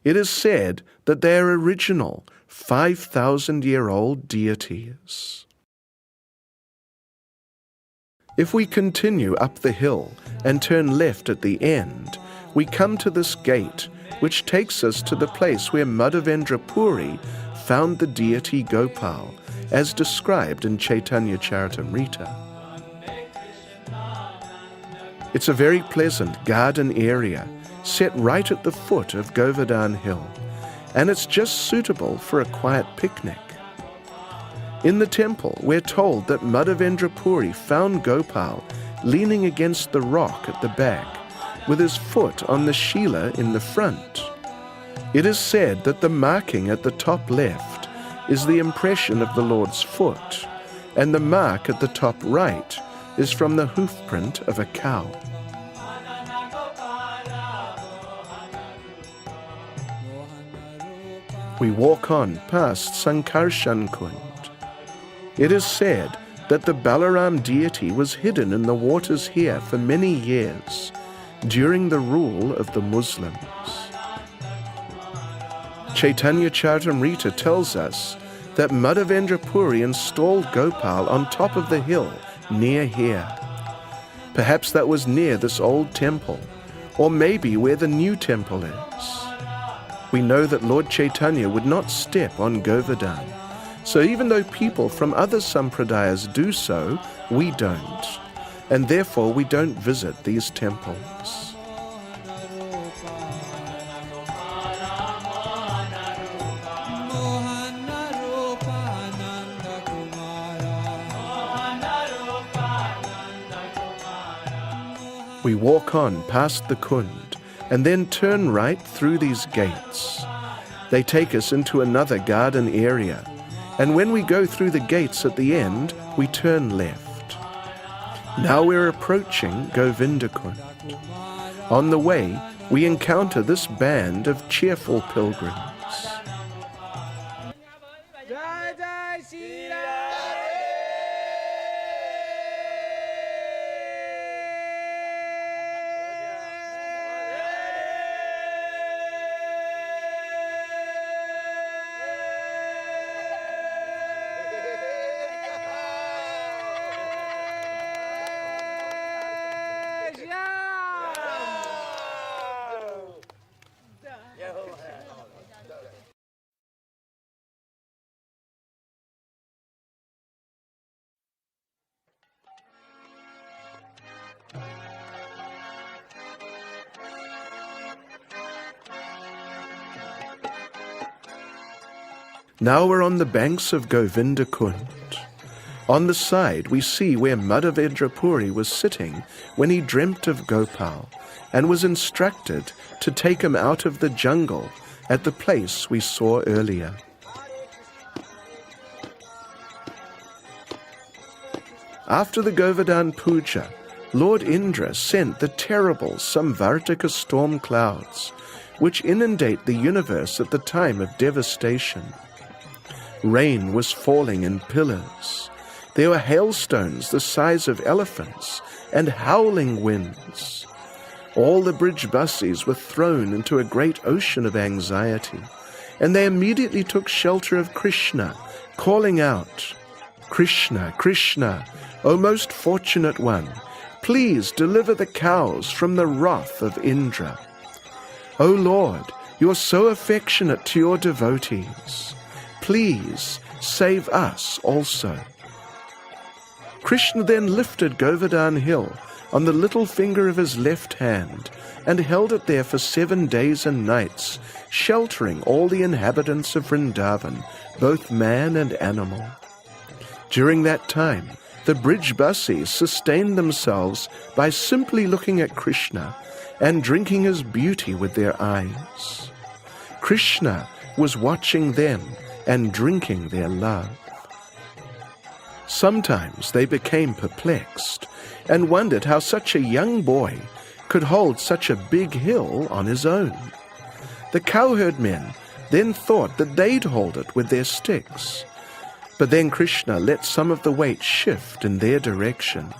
It is said that they are original 5,000-year-old deities. If we continue up the hill and turn left at the end, we come to this gate which takes us to the place where Madhavendra Puri found the deity Gopal, as described in Chaitanya Charitamrita. It's a very pleasant garden area set right at the foot of Govardhana hill, and it's just suitable for a quiet picnic. In the temple, we're told that Madhavendra Puri found Gopal leaning against the rock at the back, with his foot on the Shila in the front. It is said that the marking at the top left is the impression of the Lord's foot, and the mark at the top right is from the hoof print of a cow. We walk on past Sankarshan Kund. It is said that the Balaram deity was hidden in the waters here for many years during the rule of the Muslims. Chaitanya Charitamrita tells us that 𝘠𝘓𝑗𝑟 installed Gopal on top of the hill near here. Perhaps that was near this old temple, or maybe where the new temple is. We know that Lord Chaitanya would not step on Govardhan, so even though people from other sampradayas do so, we don't, and therefore we don't visit these temples. We walk on past the Kund and then turn right through these gates. They take us into another garden area, and when we go through the gates at the end, we turn left. Now we're approaching Govinda-Kund. On the way, we encounter this band of cheerful pilgrims. Now we're on the banks of Govinda-Kund. On the side we see where 𝘠𝘓𝑗𝑟 was sitting when he dreamt of Gopal and was instructed to take him out of the jungle at the place we saw earlier. After the Govardhan Puja, Lord Indra sent the terrible Samvartika storm clouds, which inundate the universe at the time of devastation. Rain was falling in pillars. There were hailstones the size of elephants and howling winds. All the Brijbasis were thrown into a great ocean of anxiety, and they immediately took shelter of Krishna, calling out, "Krishna, Krishna, O most fortunate one, please deliver the cows from the wrath of Indra. O Lord, you are so affectionate to your devotees. Please save us also." Krishna then lifted Govardhan hill on the little finger of his left hand and held it there for 7 days and nights, sheltering all the inhabitants of Vrindavan, both man and animal. During that time, the Brijbasis sustained themselves by simply looking at Krishna and drinking his beauty with their eyes. Krishna was watching them and drinking their love. Sometimes they became perplexed and wondered how such a young boy could hold such a big hill on his own. The cowherd men then thought that they'd hold it with their sticks. But then Krishna let some of the weight shift in their direction.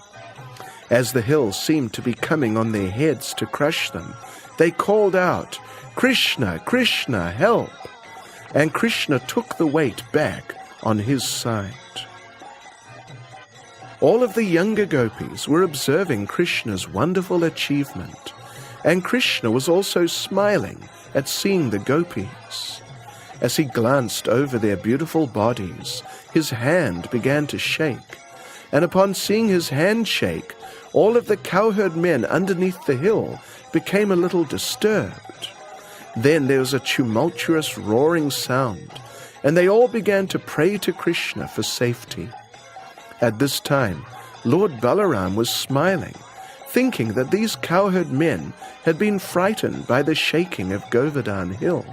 As the hill seemed to be coming on their heads to crush them, they called out, "Krishna, Krishna, help!" And Krishna took the weight back on his side. All of the younger gopis were observing Krishna's wonderful achievement, and Krishna was also smiling at seeing the gopis. As he glanced over their beautiful bodies, his hand began to shake, and upon seeing his hand shake, all of the cowherd men underneath the hill became a little disturbed. Then there was a tumultuous roaring sound, and they all began to pray to Krishna for safety. At this time, Lord Balaram was smiling, thinking that these cowherd men had been frightened by the shaking of Govardhan hill.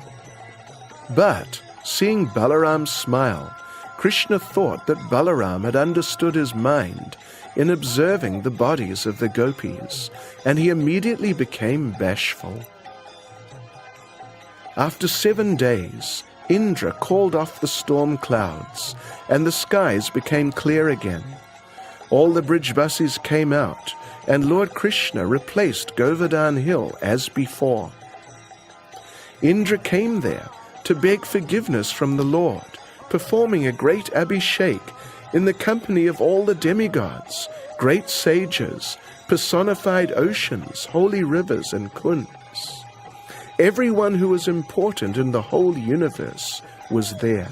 But, seeing Balaram smile, Krishna thought that Balaram had understood his mind in observing the bodies of the gopis, and he immediately became bashful. After 7 days, Indra called off the storm clouds, and the skies became clear again. All the Brijbasis came out, and Lord Krishna replaced Govardhan hill as before. Indra came there to beg forgiveness from the Lord performing a great abhishek in the company of all the demigods, great sages, personified oceans, holy rivers, and kunds. Everyone who was important in the whole universe was there.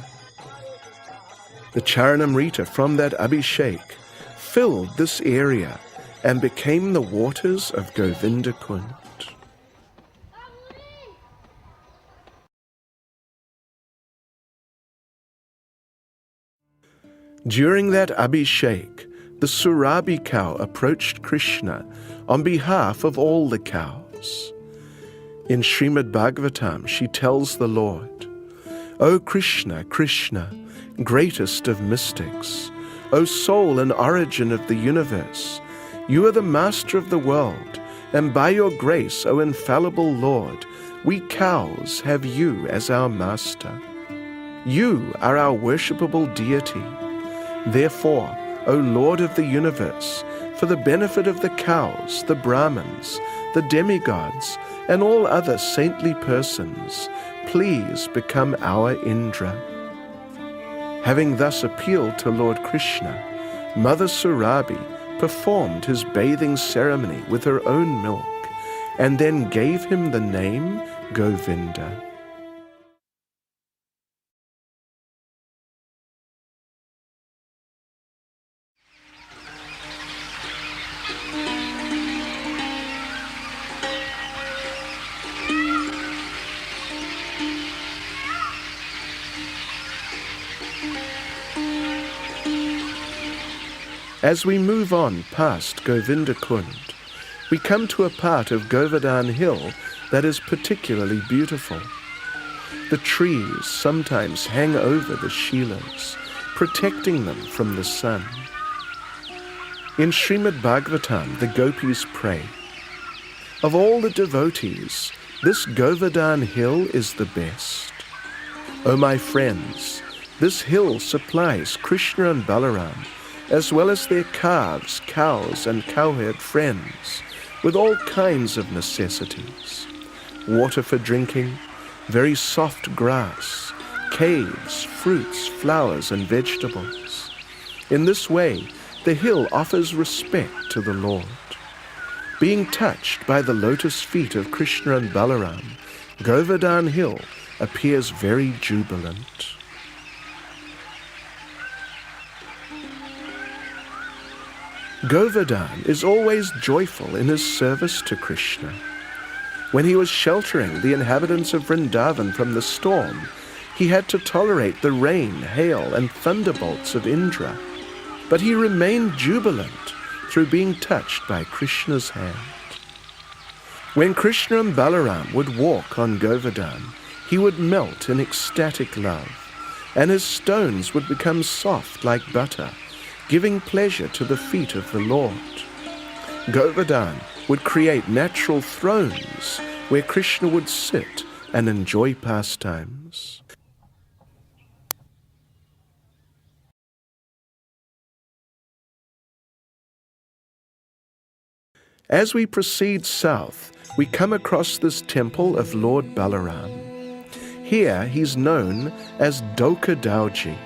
The Charanamrita from that abhishek filled this area and became the waters of Govinda Kund. During that abhishek, the Surabhi cow approached Krishna on behalf of all the cows. In Srimad Bhagavatam, she tells the Lord, "O Krishna, Krishna, greatest of mystics, O soul and origin of the universe, you are the master of the world, and by your grace, O infallible Lord, we cows have you as our master. You are our worshipable deity. Therefore, O Lord of the universe, for the benefit of the cows, the Brahmins, the demigods, and all other saintly persons, please become our Indra." Having thus appealed to Lord Krishna, Mother Surabhi performed his bathing ceremony with her own milk, and then gave him the name Govinda. As we move on past Govinda Kund, we come to a part of Govardhana Hill that is particularly beautiful. The trees sometimes hang over the shilas, protecting them from the sun. In Srimad Bhagavatam, the gopis pray, "Of all the devotees, this Govardhana Hill is the best. O my friends, this hill supplies Krishna and Balaram, as well as their calves, cows, and cowherd friends, with all kinds of necessities: water for drinking, very soft grass, caves, fruits, flowers, and vegetables. In this way, the hill offers respect to the Lord. Being touched by the lotus feet of Krishna and Balaram, Govardhana Hill appears very jubilant." Govardhana is always joyful in his service to Krishna. When he was sheltering the inhabitants of Vrindavan from the storm, he had to tolerate the rain, hail, and thunderbolts of Indra, but he remained jubilant through being touched by Krishna's hand. When Krishna and Balaram would walk on Govardhana, he would melt in ecstatic love, and his stones would become soft like butter, giving pleasure to the feet of the Lord. Govardhana would create natural thrones where Krishna would sit and enjoy pastimes. As we proceed south, we come across this temple of Lord Balaram. Here he's known as 𝘠𝘠𝘠𝘠𝑗𝑠,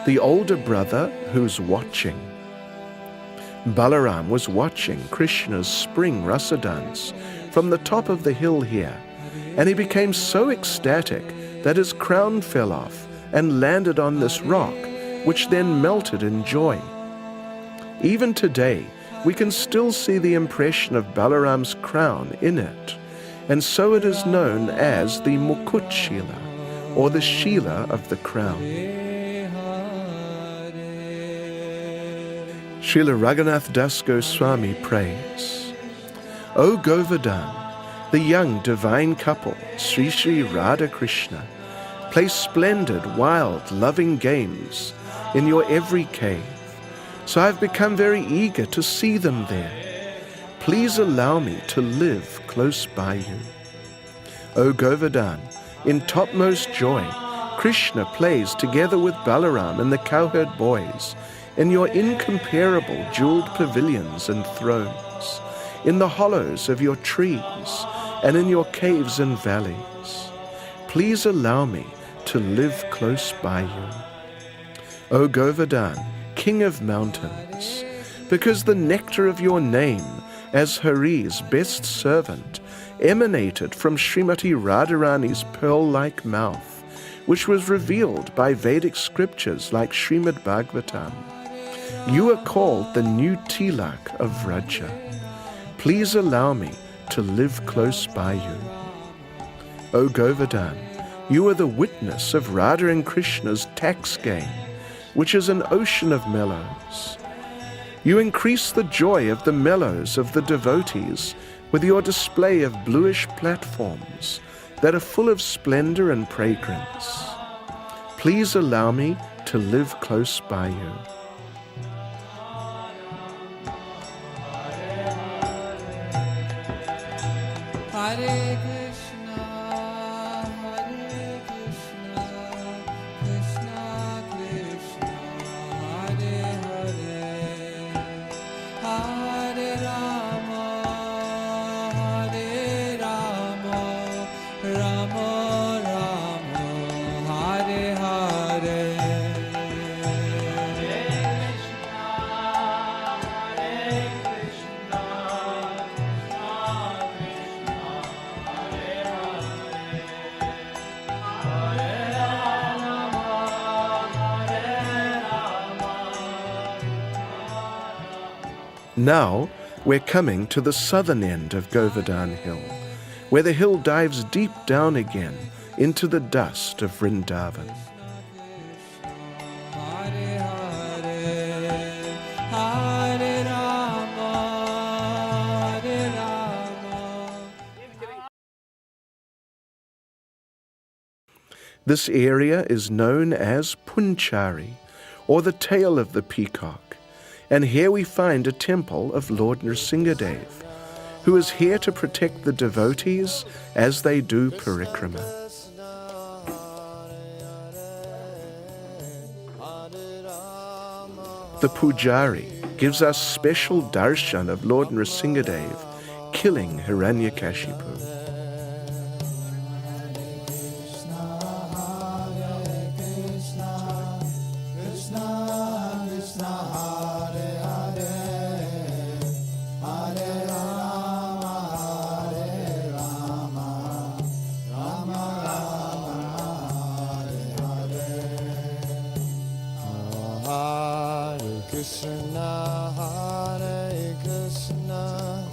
the older brother who's watching. Balaram was watching Krishna's spring rasa dance from the top of the hill here, and he became so ecstatic that his crown fell off and landed on this rock, which then melted in joy. Even today, we can still see the impression of Balaram's crown in it, and so it is known as the Mukut Shila, or the Shila of the crown. Srila Raghunath Das Goswami prays, "O Govardhana, the young divine couple, Sri Sri Radha Krishna, play splendid, wild, loving games in your every cave, so I've become very eager to see them there. Please allow me to live close by you." O Govardhana, in topmost joy, Krishna plays together with Balaram and the cowherd boys in your incomparable jeweled pavilions and thrones, in the hollows of your trees, and in your caves and valleys. Please allow me to live close by you. O Govardhan, King of mountains, because the nectar of your name as Hari's best servant emanated from Srimati Radharani's pearl-like mouth, which was revealed by Vedic scriptures like Srimad Bhagavatam. You are called the new Tilak of Vraja. Please allow me to live close by you. O Govardhan, you are the witness of Radha and Krishna's tax game, which is an ocean of mellows. You increase the joy of the mellows of the devotees with your display of bluish platforms that are full of splendor and fragrance. Please allow me to live close by you. Hare Krishna, Hare Krishna, Krishna Krishna, Hare Hare, Hare Rama, Hare Rama, Rama Rama, Hare Hare. Now we're coming to the southern end of Govardhan Hill, where the hill dives deep down again into the dust of Vrindavan. Hare Hare, Hare Rama, Hare Rama. This area is known as Punchari, or the tail of the peacock, and here we find a temple of Lord Nrsingadev, who is here to protect the devotees as they do parikrama. The pujari gives us special darshan of Lord Nrsingadev killing Hiranyakashipu. Krishna, Hare Krishna,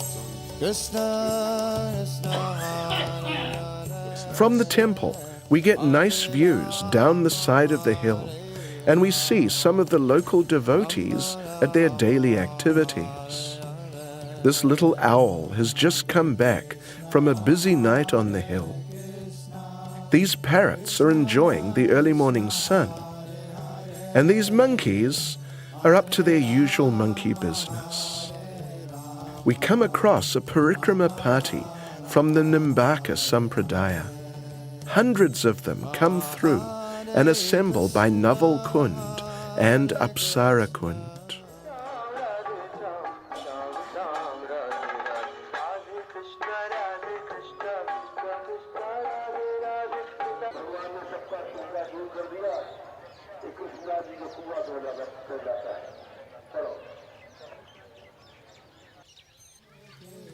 Krishna Krishna, Hare Hare. From the temple, we get nice views down the side of the hill, and we see some of the local devotees at their daily activities. This little owl has just come back from a busy night on the hill. These parrots are enjoying the early morning sun, and these monkeys are up to their usual monkey business. We come across a parikrama party from the Nimbaka Sampradaya. Hundreds of them come through and assemble by Naval Kund and Apsara Kund.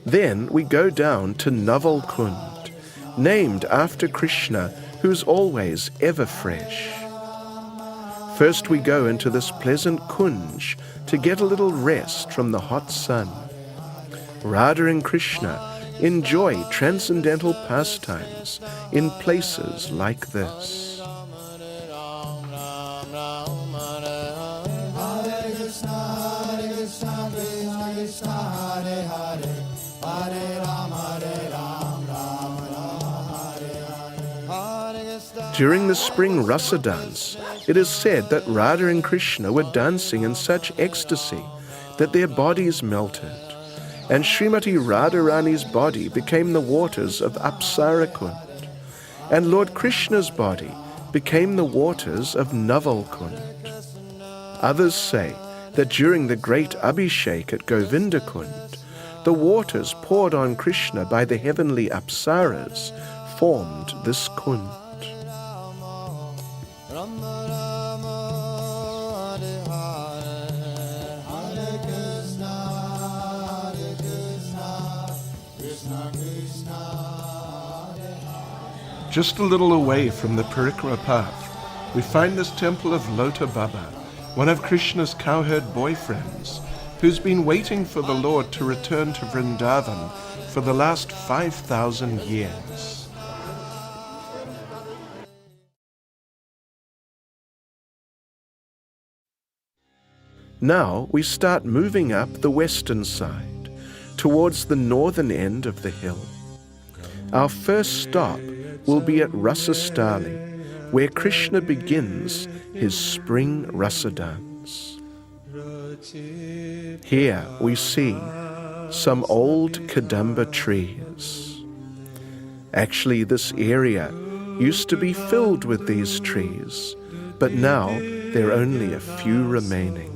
Then we go down to Naval Kund, named after Krishna, who's always ever fresh. First we go into this pleasant kunj to get a little rest from the hot sun. Radha and Krishna enjoy transcendental pastimes in places like this. During the spring rasa dance, it is said that Radha and Krishna were dancing in such ecstasy that their bodies melted, and Srimati Radharani's body became the waters of Apsara Kund, and Lord Krishna's body became the waters of Naval Kund. Others say that during the great Abhishek at Govinda Kund, the waters poured on Krishna by the heavenly Apsaras formed this Kund. Just a little away from the Parikrama path, we find this temple of Lota Baba, one of Krishna's cowherd boyfriends, who's been waiting for the Lord to return to Vrindavan for the last 5,000 years. Now we start moving up the western side, towards the northern end of the hill. Our first stop will be at Rasastali, where Krishna begins his spring rasa dance. Here we see some old Kadamba trees. Actually, this area used to be filled with these trees, but now there are only a few remaining.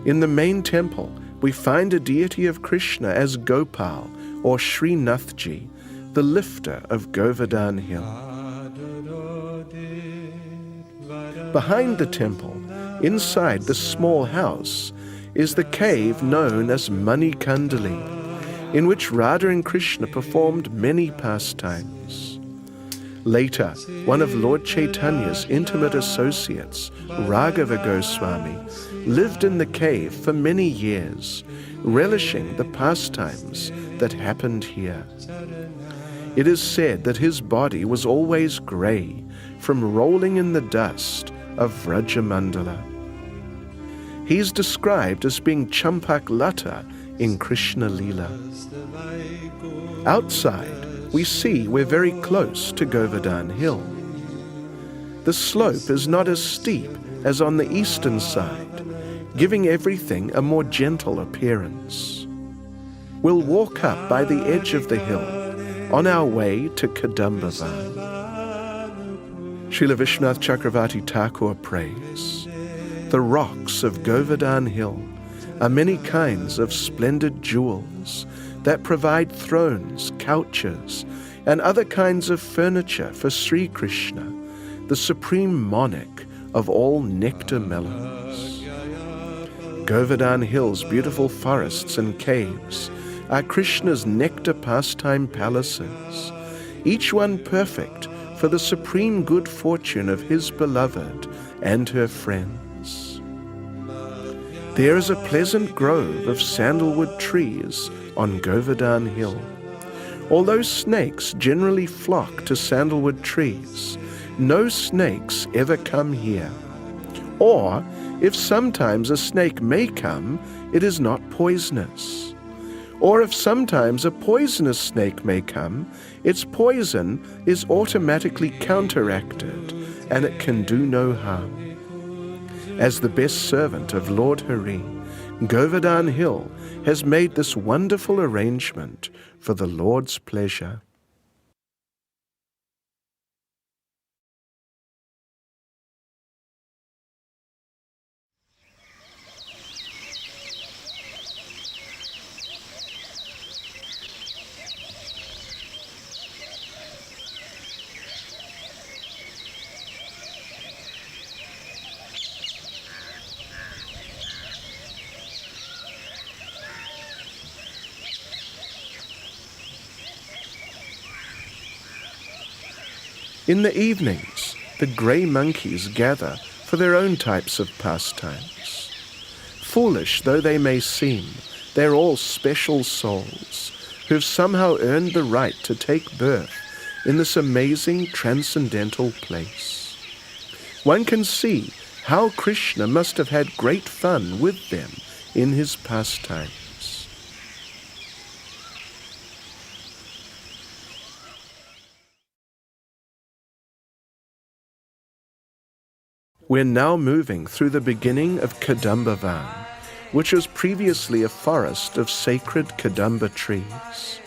In the main temple, we find a deity of Krishna as Gopal, or Srinathji, the lifter of Govardhana hill. Behind the temple, inside the small house, is the cave known as Manikandali, in which Radha and Krishna performed many pastimes. Later, one of Lord Chaitanya's intimate associates, Raghava Goswami, lived in the cave for many years, relishing the pastimes that happened here. It is said that his body was always grey from rolling in the dust of Vrajamandala. He is described as being Champak Lata in Krishna Leela. Outside, we see we're very close to Govardhana Hill. The slope is not as steep as on the eastern side, giving everything a more gentle appearance. We'll walk up by the edge of the hill on our way to Kadambavan. Srila Vishwanath Chakravarti Thakur prays, "The rocks of Govardhana Hill are many kinds of splendid jewels that provide thrones, couches, and other kinds of furniture for Sri Krishna, the supreme monarch of all nectar melons. Govardhana Hill's beautiful forests and caves are Krishna's nectar pastime palaces, each one perfect for the supreme good fortune of his beloved and her friends. There is a pleasant grove of sandalwood trees on Govardhana Hill. Although snakes generally flock to sandalwood trees, no snakes ever come here. Or, if sometimes a snake may come, it is not poisonous. Or if sometimes a poisonous snake may come, its poison is automatically counteracted and it can do no harm. As the best servant of Lord Hari, Govardhana Hill has made this wonderful arrangement for the Lord's pleasure." In the evenings, the grey monkeys gather for their own types of pastimes. Foolish though they may seem, they're all special souls who've somehow earned the right to take birth in this amazing transcendental place. One can see how Krishna must have had great fun with them in his pastimes. We're now moving through the beginning of Kadambavan, which was previously a forest of sacred Kadamba trees.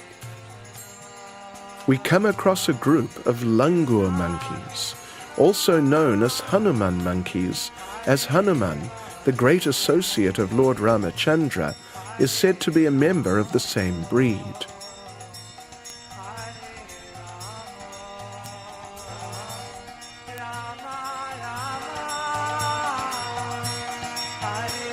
We come across a group of langur monkeys, also known as Hanuman monkeys, as Hanuman, the great associate of Lord Ramachandra, is said to be a member of the same breed. Hare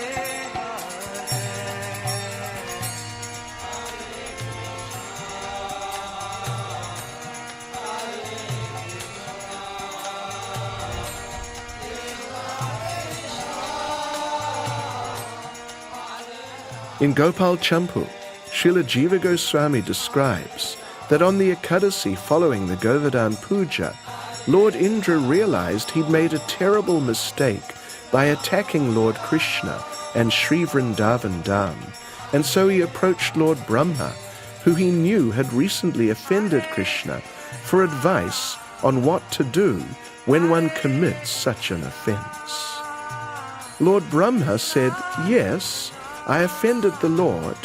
In Gopal Champu, Srila Jiva Goswami describes that on the Ekadasi following the Govardhana Puja, Lord Indra realized he'd made a terrible mistake by attacking Lord Krishna and Sri Vrindavan Dham, and so he approached Lord Brahma, who he knew had recently offended Krishna, for advice on what to do when one commits such an offense. Lord Brahma said, "Yes, I offended the Lord,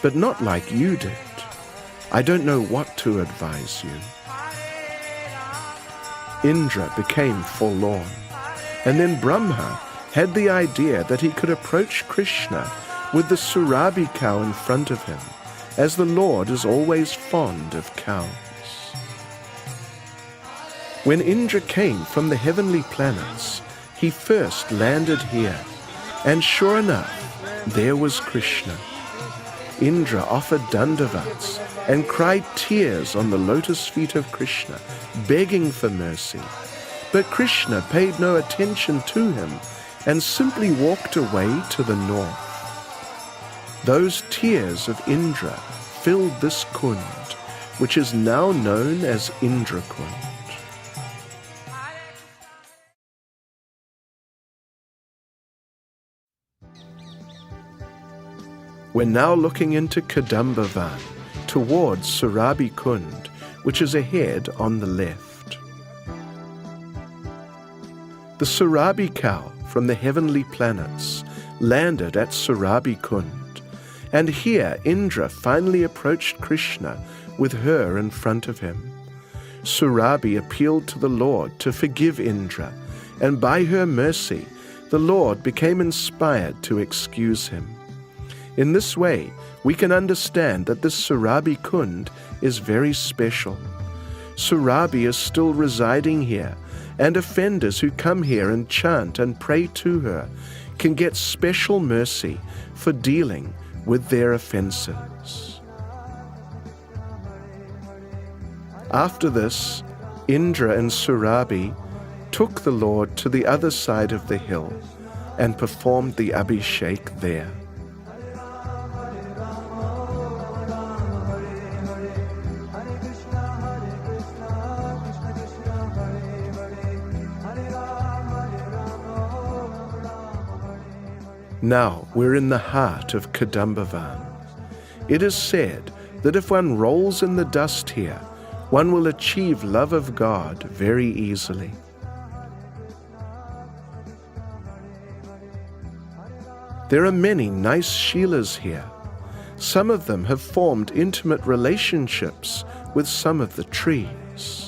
but not like you did. I don't know what to advise you." Indra became forlorn, and then Brahma had the idea that he could approach Krishna with the Surabhi cow in front of him, as the Lord is always fond of cows. When Indra came from the heavenly planets, he first landed here, and sure enough, there was Krishna. Indra offered dandavats and cried tears on the lotus feet of Krishna, begging for mercy. But Krishna paid no attention to him and simply walked away to the north. Those tears of Indra filled this Kund, which is now known as Indra Kund. We're now looking into Kadambavan, towards Surabhi Kund, which is ahead on the left. The Surabhi cow from the heavenly planets landed at Surabhi Kund, and here Indra finally approached Krishna with her in front of him. Surabhi appealed to the Lord to forgive Indra, and by her mercy, the Lord became inspired to excuse him. In this way, we can understand that this Surabhi Kund is very special. Surabhi is still residing here, and offenders who come here and chant and pray to her can get special mercy for dealing with their offenses. After this, Indra and Surabhi took the Lord to the other side of the hill and performed the Abhishek there. Now we're in the heart of Kadambavan. It is said that if one rolls in the dust here, one will achieve love of God very easily. There are many nice Shilas here. Some of them have formed intimate relationships with some of the trees.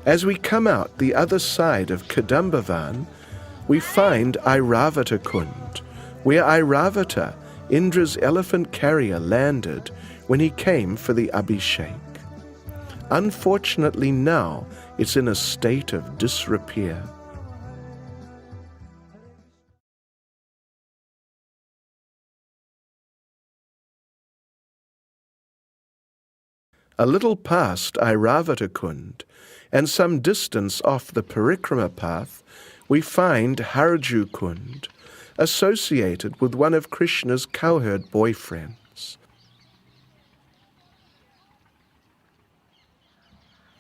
As we come out the other side of Kadambavan, we find Airavata Kund, where Airavata, Indra's elephant carrier, landed when he came for the Abhishek. Unfortunately now it's in a state of disrepair. A little past Airavata Kund, and some distance off the Parikrama path, we find Harju Kund, associated with one of Krishna's cowherd boyfriends.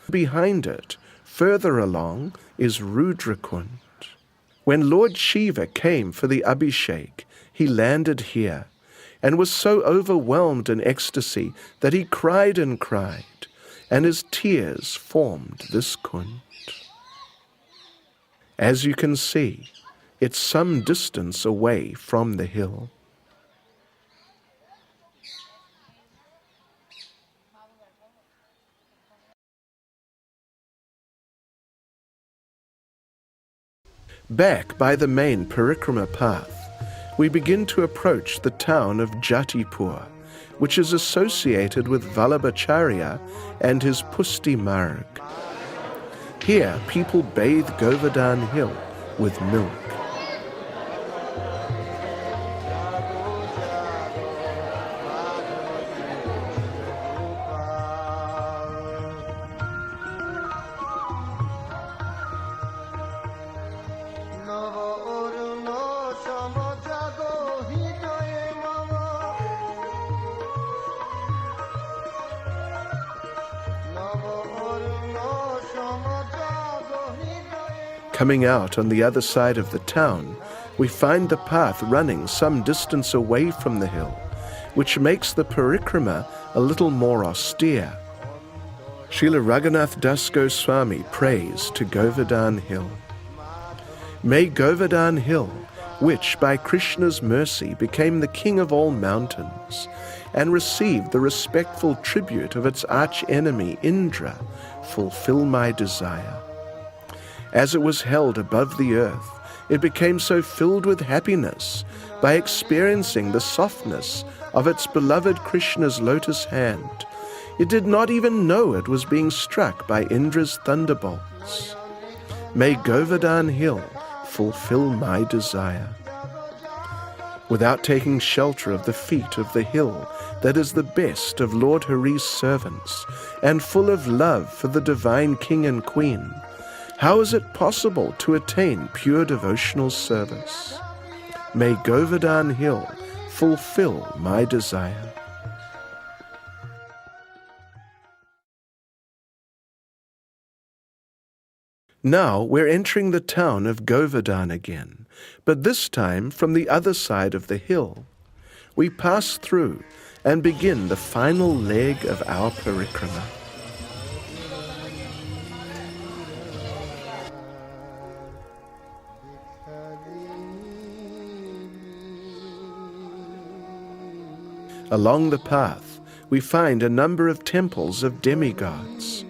Behind it, further along, is Rudra Kund. When Lord Shiva came for the Abhishek, he landed here, and was so overwhelmed in ecstasy that he cried and cried, and his tears formed this Kund. As you can see, it's some distance away from the hill. Back by the main Parikrama path, we begin to approach the town of Jatipur, which is associated with Vallabhacharya and his Pusti Marg. Here, people bathe Govardhana Hill with milk. Coming out on the other side of the town, we find the path running some distance away from the hill, which makes the parikrama a little more austere. Srila Raghunath Das Goswami prays to Govardhana Hill. May Govardhana Hill, which by Krishna's mercy became the king of all mountains and received the respectful tribute of its arch-enemy Indra, fulfill my desire. As it was held above the earth, it became so filled with happiness by experiencing the softness of its beloved Krishna's lotus hand. It did not even know it was being struck by Indra's thunderbolts. May Govardhana Hill fulfill my desire. Without taking shelter of the feet of the hill that is the best of Lord Hari's servants and full of love for the divine king and queen, how is it possible to attain pure devotional service? May Govardhana Hill fulfill my desire. Now we're entering the town of Govardhana again, but this time from the other side of the hill. We pass through and begin the final leg of our parikrama. Along the path, we find a number of temples of demigods.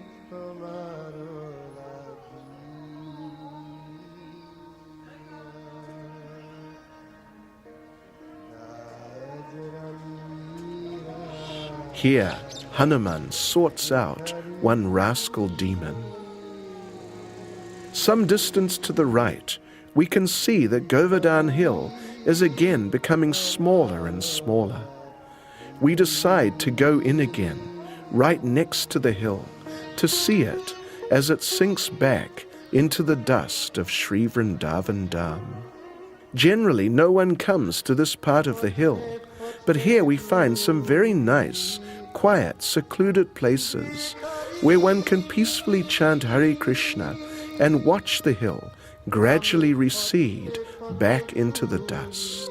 Here, Hanuman sorts out one rascal demon. Some distance to the right, we can see that Govardhana Hill is again becoming smaller and smaller. We decide to go in again, right next to the hill, to see it as it sinks back into the dust of Sri Vrindavan Dham. Generally, no one comes to this part of the hill, but here we find some very nice, quiet, secluded places where one can peacefully chant Hare Krishna and watch the hill gradually recede back into the dust.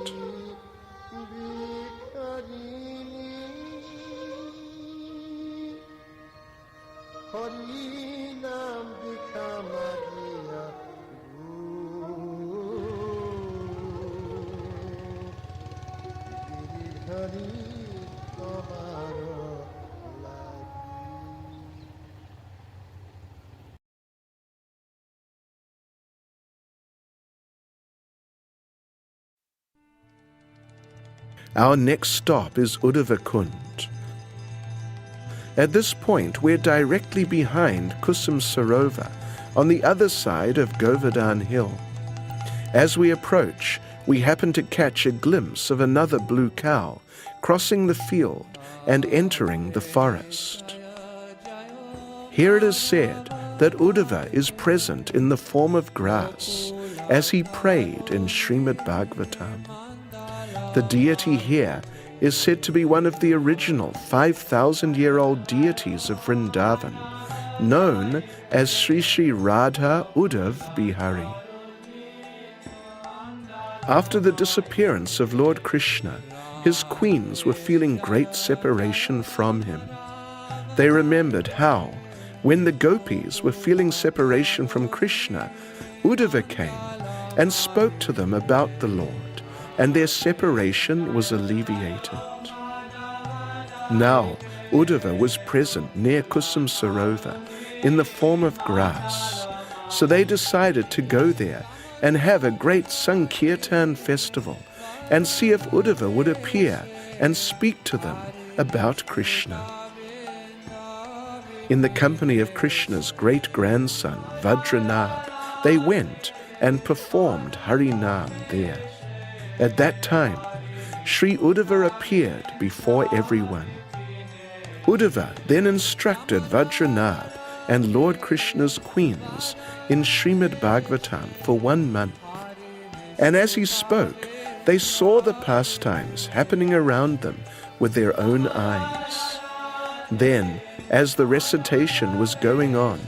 Our next stop is Uddhava Kund. At this point, we're directly behind Kusum Sarovar, on the other side of Govardhana Hill. As we approach, we happen to catch a glimpse of another blue cow crossing the field and entering the forest. Here it is said that Uddhava is present in the form of grass, as he prayed in Srimad Bhagavatam. The deity here is said to be one of the original 5,000-year-old deities of Vrindavan, known as Sri Sri Radha Uddhav Bihari. After the disappearance of Lord Krishna, his queens were feeling great separation from him. They remembered how, when the gopis were feeling separation from Krishna, Uddhava came and spoke to them about the Lord, and their separation was alleviated. Now, Uddhava was present near Kusum Sarovar in the form of grass, so they decided to go there and have a great Sankirtan festival and see if Uddhava would appear and speak to them about Krishna. In the company of Krishna's great-grandson, Vajranabh, they went and performed Harinam there. At that time, Sri Uddhava appeared before everyone. Uddhava then instructed Vajranabh and Lord Krishna's queens in Srimad Bhagavatam for 1 month. And as he spoke, they saw the pastimes happening around them with their own eyes. Then, as the recitation was going on,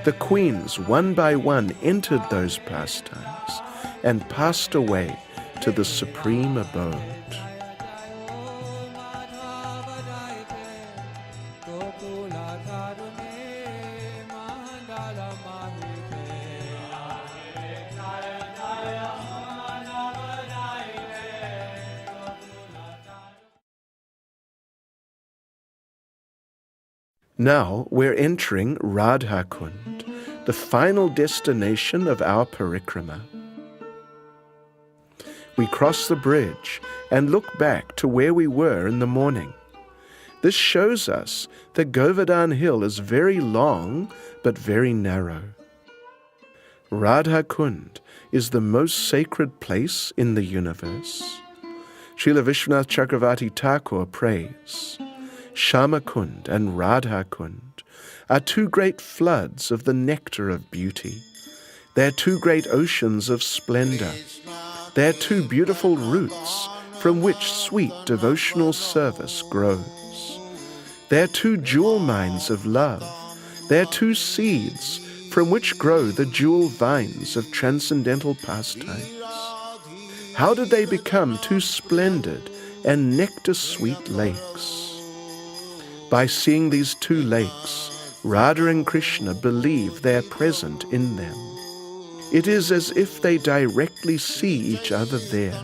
the queens one by one entered those pastimes and passed away to the supreme abode. Now we're entering Radha Kund, the final destination of our parikrama. We cross the bridge and look back to where we were in the morning. This shows us that Govardhana hill is very long but very narrow. Radha Kund is the most sacred place in the universe. Srila Vishwanath Chakravarti Thakur prays, Shama Kund and Radha Kund are 2 great floods of the nectar of beauty. They're 2 great oceans of splendor. They're 2 beautiful roots from which sweet devotional service grows. They're 2 jewel mines of love. They're 2 seeds from which grow the jewel vines of transcendental pastimes. How did they become 2 splendid and nectar-sweet lakes? By seeing these 2 lakes, Radha and Krishna believe they're present in them. It is as if they directly see each other there.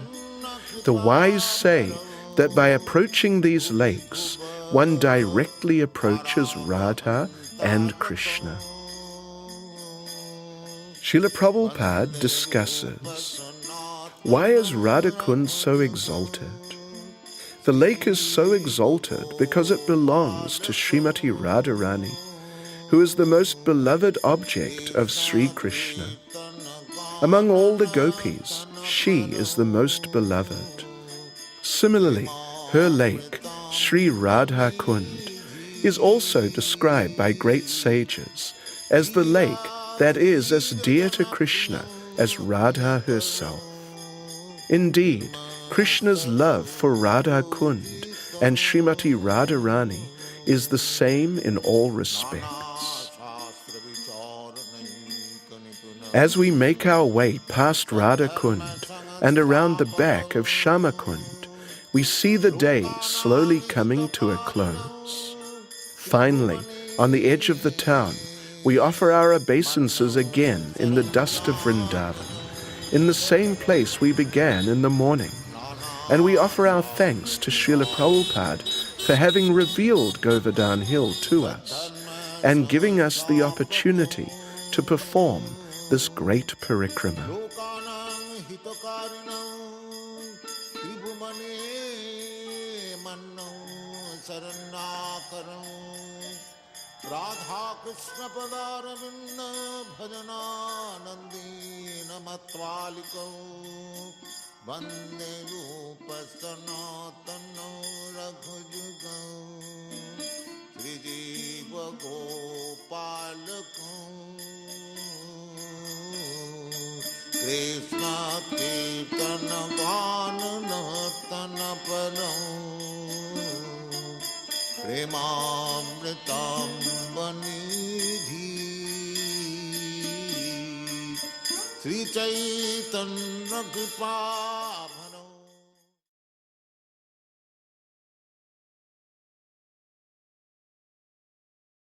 The wise say that by approaching these lakes, one directly approaches Radha and Krishna. Srila Prabhupada discusses, why is Radha Kund so exalted? The lake is so exalted because it belongs to Srimati Radharani, who is the most beloved object of Sri Krishna. Among all the gopis, she is the most beloved. Similarly, her lake, Sri Radha Kund, is also described by great sages as the lake that is as dear to Krishna as Radha herself. Indeed, Krishna's love for Radha Kund and Srimati Radharani is the same in all respects. As we make our way past Radha Kund and around the back of Shama Kund, we see the day slowly coming to a close. Finally, on the edge of the town, we offer our obeisances again in the dust of Vrindavan, in the same place we began in the morning. And we offer our thanks to Srila Prabhupada for having revealed Govardhana hill to us and giving us the opportunity to perform this great parikrama. Radha Krishna Padaravinda Bhajana Nandina Matvaliko Vande Rupa Sanatana Raghujuga Sri Jiva Gopalaka Krishna Kirtana Gana Natana Padam Premamritam Banidhi Sri Chaitanya Kripa